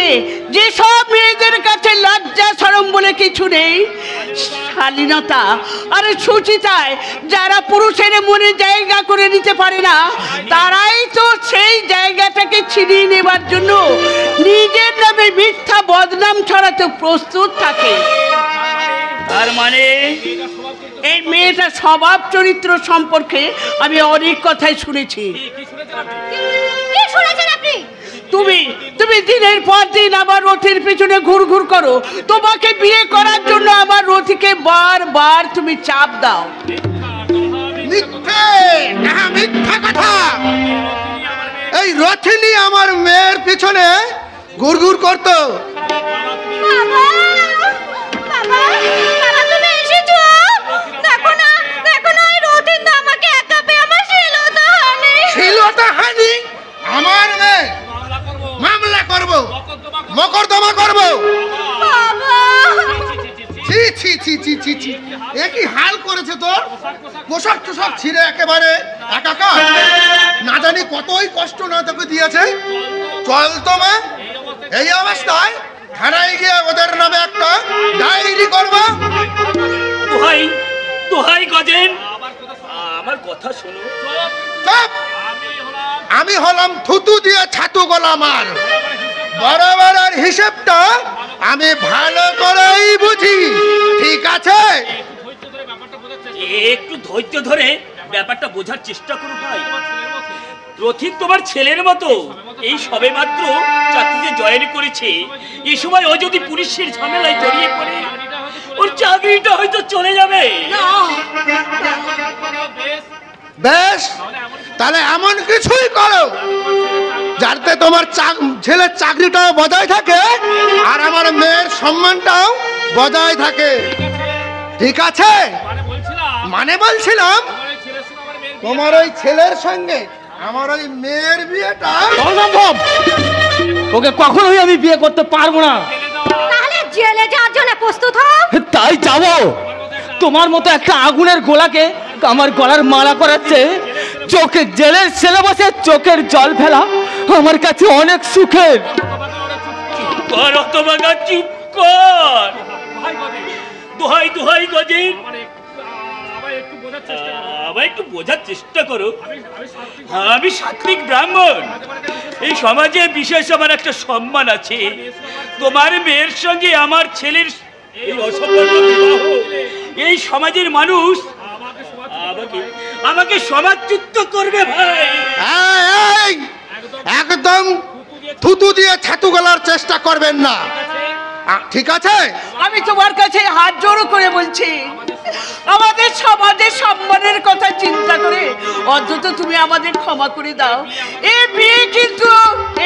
যেসব মেয়েদের কাছে লজ্জা শরম বলে কিছু নেই, শালীনতা আর সুচিতায় যারা পুরুষের মনে জায়গা করে নিতে পারে না, তারাই তো সেই জায়গাটাকে ছিনিয়ে নেবার জন্য নিজের নামে মিথ্যা বদনাম ছড়াতে প্রস্তুত থাকে। তার মানে এই মেয়েটার স্বভাব চরিত্র সম্পর্কে আমি অনেক কথাই শুনেছি। কি শুনেছেন আপনি? তুমি দিনের পর দিন আমার রথির পিছনে ঘুরঘুর করো। তোমাকে বিয়ে করার জন্য আমার রথিকে বারবার তুমি চাপ দাও। মিথ্যে, মিথ্যা কথা। এই রথিনী আমার মেয়ের পিছনে ঘুরঘুর করতো। বাবা, বাবা, বাবা, তুমি এসেছো? দেখো না, দেখো না, এই রথিন তো আমাকে একা পেয়ে আমার শিলদাহানি। আমার মেয়ে মামলা করব, মকদ্দমা করব। বাবা, ছি ছি ছি ছি ছি ছি, এ কি হাল করেছে তোর? পোশাক টোশাক ছিঁড়ে একেবারে একাকার। না জানি কতই কষ্ট না তোকে দিয়েছে। চল তো মা, এই অবস্থায় থানায় গিয়ে ওদের নামে একটা ডায়েরি করবো। দোহাই দোহাই গজেন, আমার কথা শোনো। চুপ! আমি হলাম থুতু দিয়ে ছাতু গলা মাল। বরাবরের হিসেবটা আমি ভালো করেই বুঝি, ঠিক আছে? একটু ধৈর্য ধরে ব্যাপারটা বোঝার চেষ্টা করো ভাই। রথিক তোমার ছেলের মতো, এই সবে মাত্র চাকরিতে জয়েন করেছে। এই সময় ও যদি পুলিশের ঝামেলায় জড়িয়ে পড়ে, ওর চাকরিটা হয়তো চলে যাবে। বেশ, তাহলে এমন কিছুই করো যাতে তোমার ছেলের চাকরিটাও বজায় থাকে আর আমার মেয়ের সম্মানটাও বজায় থাকে, ঠিক আছে? মানে বলছিলাম তোমার ওই ছেলের সঙ্গে আমার ওই মেয়ের বিয়েটা অসম্ভব। ওকে কখনোই আমি বিয়ে করতে পারবো না। তাহলে জেলে যাওয়ার জন্য প্রস্তুত হও। তাই যাবো। তোমার মতো একটা আগুনের গোলাকে আমার গলার মালা করাচ্ছে, চোখে জেলের ছেলে বসে চোখের জল ফেলা আমার কাছে অনেক সুখের। চুপ কর অতবাগা, চুপ কর। দোহাই দোহাই গজেন, আবার একটু বোঝার চেষ্টা করো। আমি সাত্বিক ব্রাহ্মণ, এই সমাজে বিশেষ আমার একটা সম্মান আছে। তোমার মেয়ের সঙ্গে আমার ছেলের এই অসম্পূর্ণ বিবাহ, এই সমাজের মানুষ আমাকে সমাজচ্যুত করবে ভাই। একদম থুতু দিয়ে ছাতু গলার চেষ্টা করবেন না, ঠিক আছে? আমি তোমার কাছে হাত জোড় করে বলছি, আমাদের সমাজের সম্মানের কথা চিন্তা করে অন্তত তুমি আমাদের ক্ষমা করে দাও। এই বিয়ে কিন্তু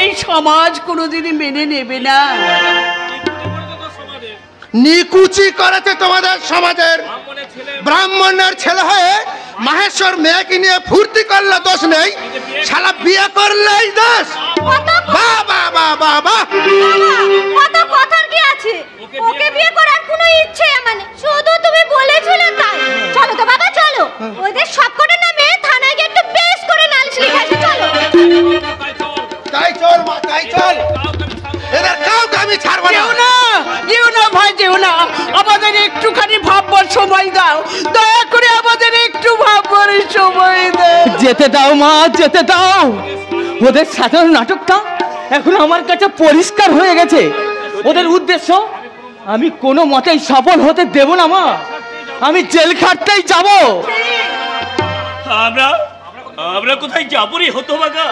এই সমাজ কোনোদিনই মেনে নেবে না। নিকুচি করেছে তোমাদের সমাজের। ব্রাহ্মণের ছেলে হয়ে মাহেশ্বর মেয়েকে নিয়ে ফুর্তি করলে দোষ নেই, শালা বিয়ে করলেই দোষ। বাবা বাবা বাবা, কত কথার কি আছে? ওকে বিয়ে করার কোনো ইচ্ছে মানে শুধু তুমি বলেছিলে তাই। চলো তো বাবা, চলো ওদের সবকটার নামে থানায় গিয়ে একটু বেশ করে নালিশ লিখাইছে। চলো তাই চল মা, তাই চল। এদের কাউকে আমি ছাড়বো না। যেও না ভাই, যেও না। আমাদের একটুখানি ভাববার সময় দাও, দয়া করে আমাদের একটু ভাববার সময় দাও। যেতে দাও মা, যেতে দাও। ওদের সাধারণ নাটকটা এখন আমার কাছে পরিষ্কার হয়ে গেছে। ওদের উদ্দেশ্য আমি কোনো মতেই সফল হতে দেব না মা। আমি জেল খাটতেই যাব। আমরা কোথায় যাবো রে হতভাগা?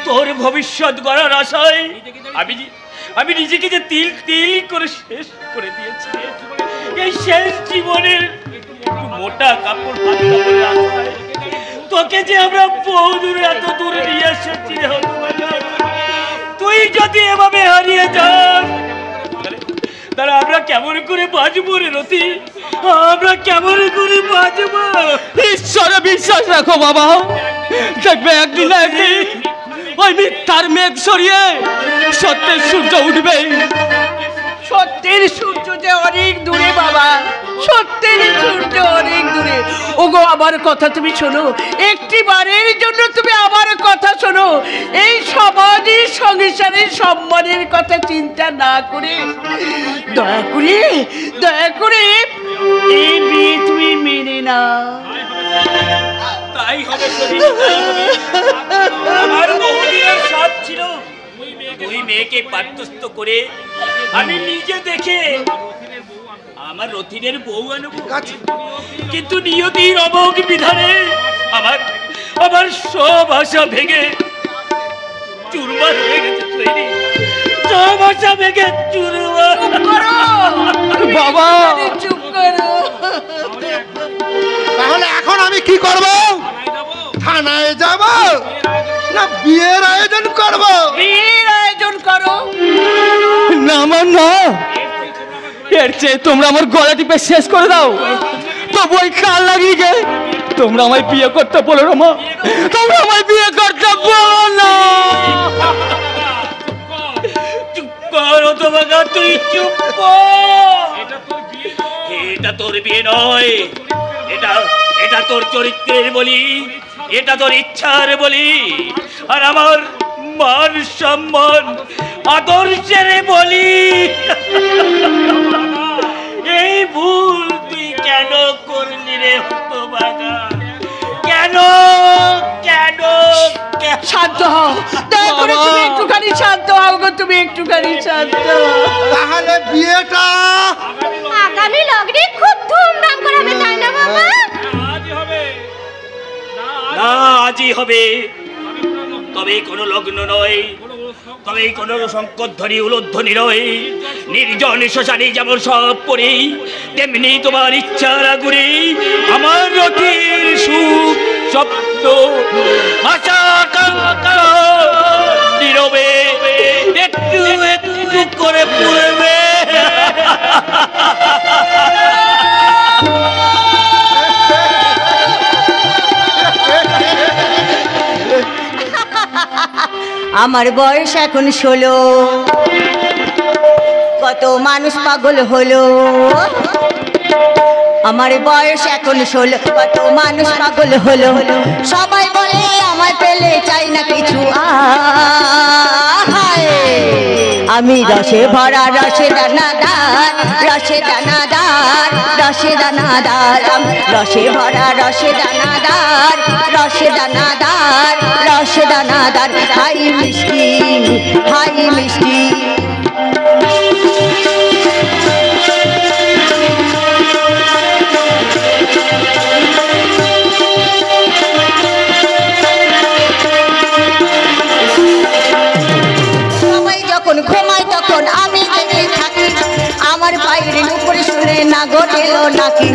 তোর ভবিষ্যৎ গড়ার আশায় আমি নিজেকে যে তিল তিল করে শেষ করে দিয়েছি। এই শেষ জীবনের মোটা কাপড় তোকে যে আমরা বহু দূরে এত দূরে নিয়ে এসেছি রে হতভাগা। তুই যদি এভাবে হারিয়ে যাস তাহলে আমরা কেমন করে বাঁচবো রে রতি? আমরা কেমন করে বাঁচবো? ঈশ্বরে বিশ্বাস রাখো বাবা, দেখবে একদিন না একদিন ওই মিথ্যার মেঘ সরিয়ে সত্যের সূর্য উঠবে। সত্যের সূর্য যে অনেক দূরে বাবা, সত্যের সূর্য অনেক দূরে। ওগো আমার কথা তুমি শোনো, একটি বারের জন্য তুমি আমার কথা শোনো। এই সমাজের সংসারের সম্মানের কথা চিন্তা না করে দয়া করে এই বিয়ে তুমি মেনে নাও। তাই হবে আমার বহুদিনের সাথ ছিল দুই মেয়েকে পাঠ্যস্থ করে আমি নিজে দেখে আমার রথিনের বউ আনবো, কিন্তু নিয়তির অমোঘ বিধানে আমার সব আশা ভেঙে চুরমার হয়ে গেছে। সব আশা ভেঙে চুরমার। বাবা চুপ করো। তাহলে এখন আমি কি করব? থানায় যাব না বিয়ের আয়োজন করব? বিয়ের আয়োজন করো। না আমার না, এর চেয়ে তোমরা আমার গলা টিপে শেষ করে দাও। তবু ওই কাল লাগিয়ে গে তোমরা আমায় বিয়ে করতে বলো না মা, তোমরা আমায় বিয়ে করতে বলো না। চুপ করো তোমাকে, তুই চুপ কর। এটা তোর বিয়ে নয়, এটা তোর চরিত্রের বলি, এটা তোর ইচ্ছার বলি, আর আমার মান সম্মান আদর্শের বলি। এই ভুল তুই কেন করলি রে হতভাগা? কেন কেন? শান্ত হও, দয়া করে তুমি একটুখানি শান্ত হও গো, তুমি একটুখানি শান্ত হও। তাহলে বিয়েটা আগামী লগ্নে খুব ধুমধাম করে হবে, তাই না বাবা? না, আজই হবে। তবে কোনো লগ্ন নয়, তবে কোনো শঙ্করধ্বনি উলধ্বনি নয়। নির্জন শ্মশানে যেমন সব পড়ে, তেমনি তোমার ইচ্ছার আগুনে আমার রথের সুখ স্বপ্ন আশা আকাঙ্ক্ষা নীরবে একটু একটু করে পুড়বে। আমার বয়স এখন 16, কত মানুষ পাগল হলো। আমার বয়স এখন 16, কত মানুষ পাগল হলো। সবাই বলে আমায় পেলে চাই না কিছু। আমি রসে ভরা রসে দানাদার, রসে দানাদার, রসে দানাদার। রসে ভরা রসে দানাদার, রসে দানাদার, রসে দানাদার। তাই মিষ্টি হাই মিষ্টি। সবাই যখন ঘুমায় তখন আমি জেগে থাকি, আমার পায়ের উপরে শুনে নাগর এলো নাকি।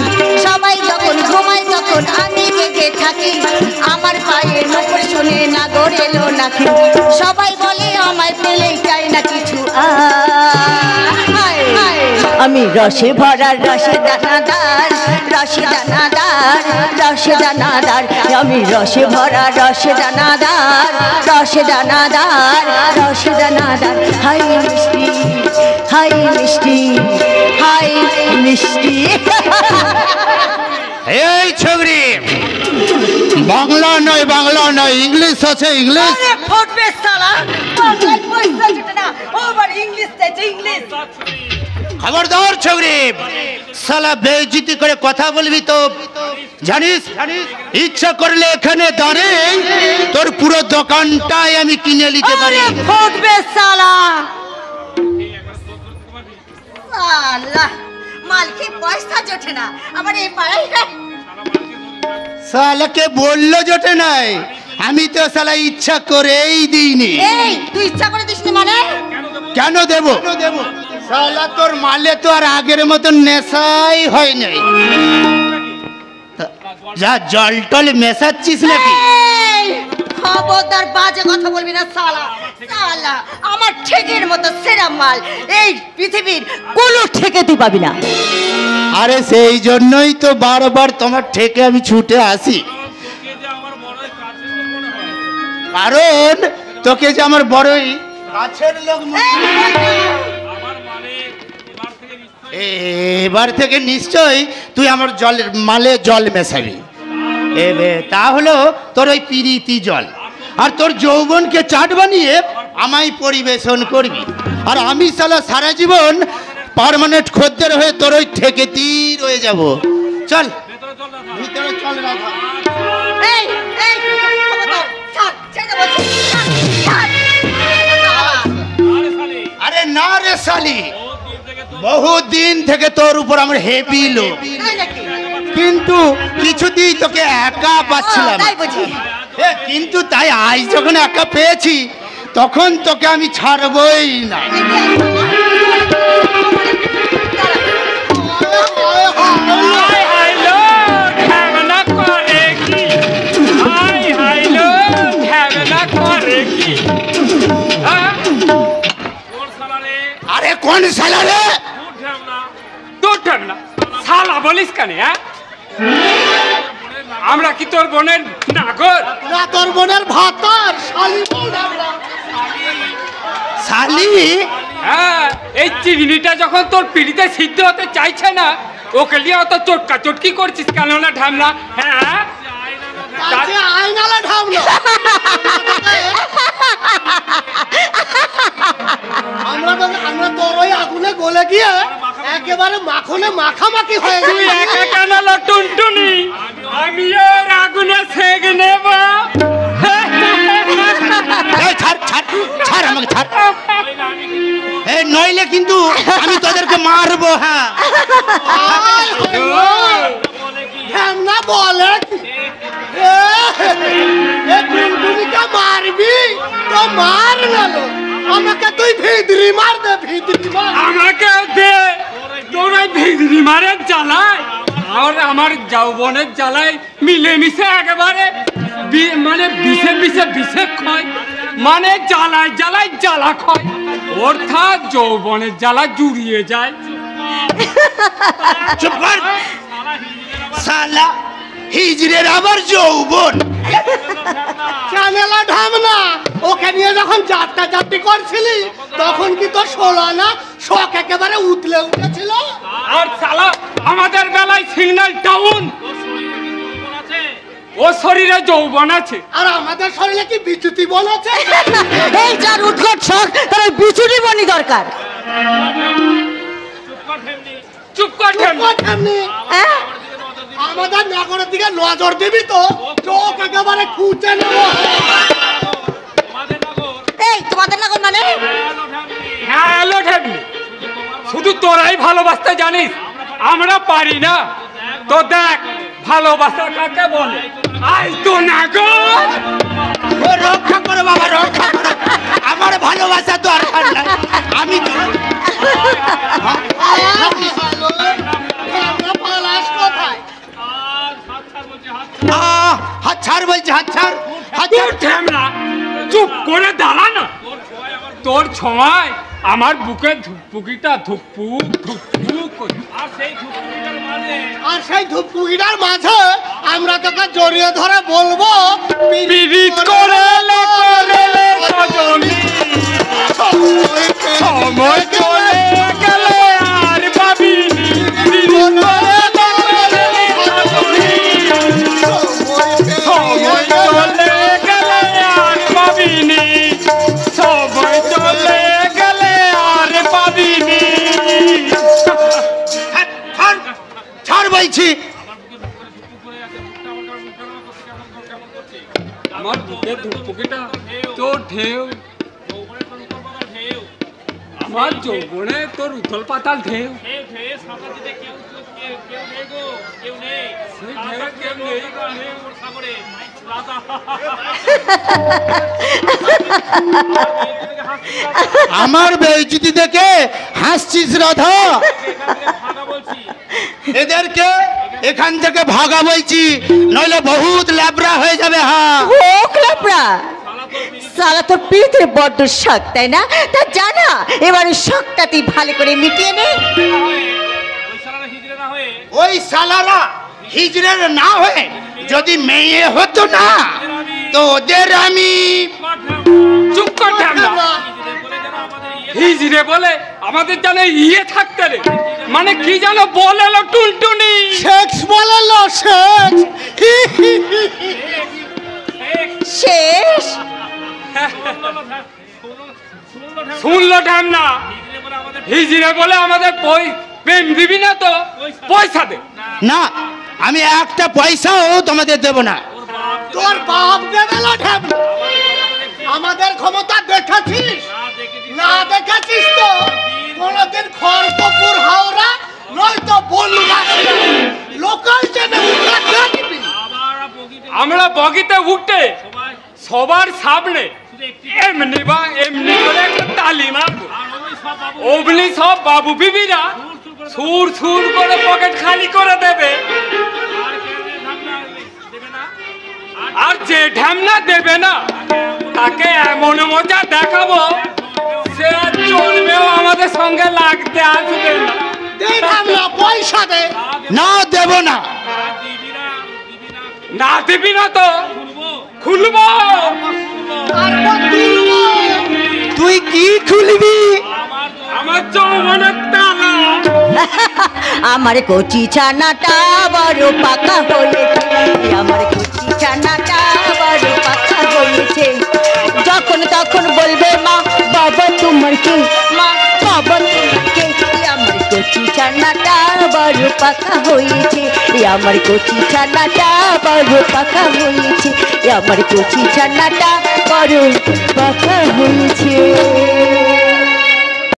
সবাই যখন ঘুমায় তখন আমি জেগে থাকি, আমার পায়ের উপরে শুনে নাগর এলো নাকি। সবাই বলে আমায় পেলেই চাই না কিছু, আমি রসে ভরা রসে দানাদার, রসে দানাদার, রসে দানাদার, আমি রসে ভরা রসে দানাদার, রসে দানাদার, রসে দানাদার। হাই মিষ্টি হাই মিষ্টি হাই মিষ্টি। এই ছগড়ি, বাংলা নয় বাংলা নয়, ইংলিশ আছে ইংলিশ। আরে ফুটবে সালা, বাংলায় পয়সা জুটে না, ওভার ইংলিশ চাইছে ইংলিশ। খবরদার ছগড়ি, সালা বেইজ্জতি করে কথা বলবি তো জানিস, ইচ্ছা করলে এখানে দাঁড়িয়ে তোর পুরো দোকানটাই আমি কিনে নিতে পারি। আরে ফুটবে সালা, সালা মালকে পয়সা জোটে না, আমার এই পাড়ায় সালাকে বললো জোটে নাই, আমি তো সালা ইচ্ছা করেই দিইনি। এই তুই ইচ্ছা করে দিসনি মানে? কেন দেব? সালা তোর মালে তো আর আগের মতো নেশাই হয় নাই। যা জল টল মেশাচ্ছিস নাকি? খবরদার বাজে কথা বলবি না সালা। সালা আমার ঠেকের মতো সেরা মাল এই পৃথিবীর কোনো ঠেকে তুই পাবি না। আরে সেই জন্যই তো বারবার তোমার ঠেকে আমি ছুটে আসি, কারণ তোকে যে আমার বড়ই কাছের লোক। এবার থেকে নিশ্চয়ই তুই আমার জলের মালে জল মেশাবি। তা হলো তোর ওই পিরিতি জল, আর তোর যৌবনকে চাট বানিয়ে আমায় পরিবেশন করবি, আর আমি সারা জীবন পার্মানেন্ট খদ্দের হয়ে তোর ওই ঠেকেতেই রয়ে যাব। চল ভিতরে চল রাধা। এই এই খবরদার ছাড়, ছেড়ে বলছি ছাড়। আরে না রে শালি, বহুদিন থেকে তোর উপর আমার হেভি লোভ, কিন্তু কিছুতেই তোকে একা পাচ্ছিলাম। কিন্তু তাই আজ যখন একা পেয়েছি তখন তোকে আমি ছাড়বই না। আরে কোন শালা রে? শালা বলিস কেন? আমরা কি তোর বোনের নাগর? না, তোর বোনের ভাতার শালি। হ্যাঁ, এই চিংড়িটা যখন তোর পিড়িতে সিদ্ধ হতে চাইছে না, ওকে নিয়ে অত চটকা চটকি করছিস কেন না ঢামলা? হ্যাঁ আয়নালা ঢামলা। আমরা তোর ওই আগুনে গলে গিয়ে একেবারে মাখনে মাখামাখি হয়ে তুই একা কেন টুনটুনি? আমি ওর আগুনে সেক নেব। ছাড় আমাকে, ছাড়। নইলে কিন্তু আমি তোদেরকে মারবো। হ্যাঁ না বলে মারবি তো মার গেল, আমাকে তুই ভিতরি মার দে, ভিতরি মার আমাকে দে। তোর ওই ভিতরি মারের জ্বালায় আর আমার যৌবনের জ্বালায় মিলেমিশে একেবারে মানে বিষে বিষে বিষে ক্ষয়, মানে জ্বালায় জ্বালায় জ্বালা ক্ষয়, অর্থাৎ যৌবনের জ্বালা জুড়িয়ে যায়। চুপ কর শালা, হিজড়ের আবার যৌবন। চ্যানেলা ঢামনা, ওকে নিয়ে যখন যাত্রা যাত্রী করছিলি তখন কি তোর শোলা না শখ একেবারে উতলে উঠেছিল? আর শালা আমাদের বেলায় সিগন্যাল ডাউন, ও শরীরে যৌবন আছে, আর আমাদের শরীরে কি বিচ্যুতি বন আছে? এই যার উৎকট শখ তার বিচুটি বনি দরকার। চুপ কর ঠেমনি। আমাদের নগরের দিকে নজর দিবি তো চোখ একেবারে খুঁজে নেব। শুধু তোরাই ভালোবাসতে জানিস, আমরা পারি না। তো দেখ ভালোবাসা কাকে বলে। আই তো না গো, রক্ষা করো বাবা, রক্ষা করো। আমার ভালোবাসা তো আর নাই, আমি তো হাত ছাড় বলছি, হাত ছাড়, হাত ছাড়। চুপ করে দাঁড়া না। তোর ছোঁয়ায় আমার বুকে ধুকপুকিটা ধুকপুক ধুকপুক করে। আর সেই ধুপকুকিটার মাঝে আমরা তোকে জড়িয়ে ধরে বলবো পিরিত করে লে সজনী, সময় চলে গেলে আর পাবিনি। পিরিত করে লে সজনী, সময় চলে গেলে আর পাবিনি, সময় চলে গেলে আর পাবিনি। ছাড় বলছি। আমার বুকের ধুকপুকিটা তোর ঢেউ, আমার যৌবনে তোর উথল পাতাল ঢেউ। আমার বেইজ্জতি দেখে হাসছিস রাধা? এদেরকে এখান থেকে ভাগা বলছি, নইলে বহুত ল্যাবরা হয়ে যাবে। হ্যাঁ হোক লাপড়া, সালা তোর পিঠে বড্ড শখ, তাই না? তা জানা এবারে শখটা তুই ভালো করে মিটিয়ে নে। ওই সালারা হিজড়ের না হয়ে যদি মেয়ে হতো না তো ওদের আমি চুপ কর ঢ্যামলা। হিজড়ে বলে আমাদের জানে ইয়ে থাকতে রে, মানে কি জানো বলে লো টুনটুনি, সেক্স বলে লো, সেক্স। শেষ শুনলো ঢ্যামনা। হিজড়ে বলে আমাদের প্রেম দিবি না তো পয়সা দে। না, আমি একটা পয়সাও তোমাদের দেব না। তোর বাপ দেবে না ঢ্যামনা। আমাদের ক্ষমতা দেখাছিস না? দেখাছিস তো কোনদিন খড়গপুর হাওড়া নয়তো বলুরা লোকাল ট্রেনে উঠে দেখবি। আমরা বগিতে উঠে সবার সামনে এমনি বা এমনি করে একটা তালি মারবো। অমনি সব বাবু বিবিরা সুর সুর করে পকেট খালি করে দেবে। আর যে ঢ্যামনা দেবে না তাকে এমন মজা দেখাবো, সে আর জন্মেও আমাদের সঙ্গে লাগতে আসবে না। পয়সা দে। না দেব না। না দিবি না তো খুলবো। তুই কি খুলবি? আমার যৌবনের তালা। আমার কচি ছানাটা বড় পাকা হয়েছে, আমার কচি ছানাটা বড় পাকা হয়েছে। যখন তখন বলবে মা বাবা তোমার কে, মা বাবা তোমার কে। আমার কচি ছানাটা বড় পাকা হয়েছে, আমার কচি ছানাটা বড় পাকা হয়েছে, আমার কচি ছানাটা বড় পাকা হয়েছে।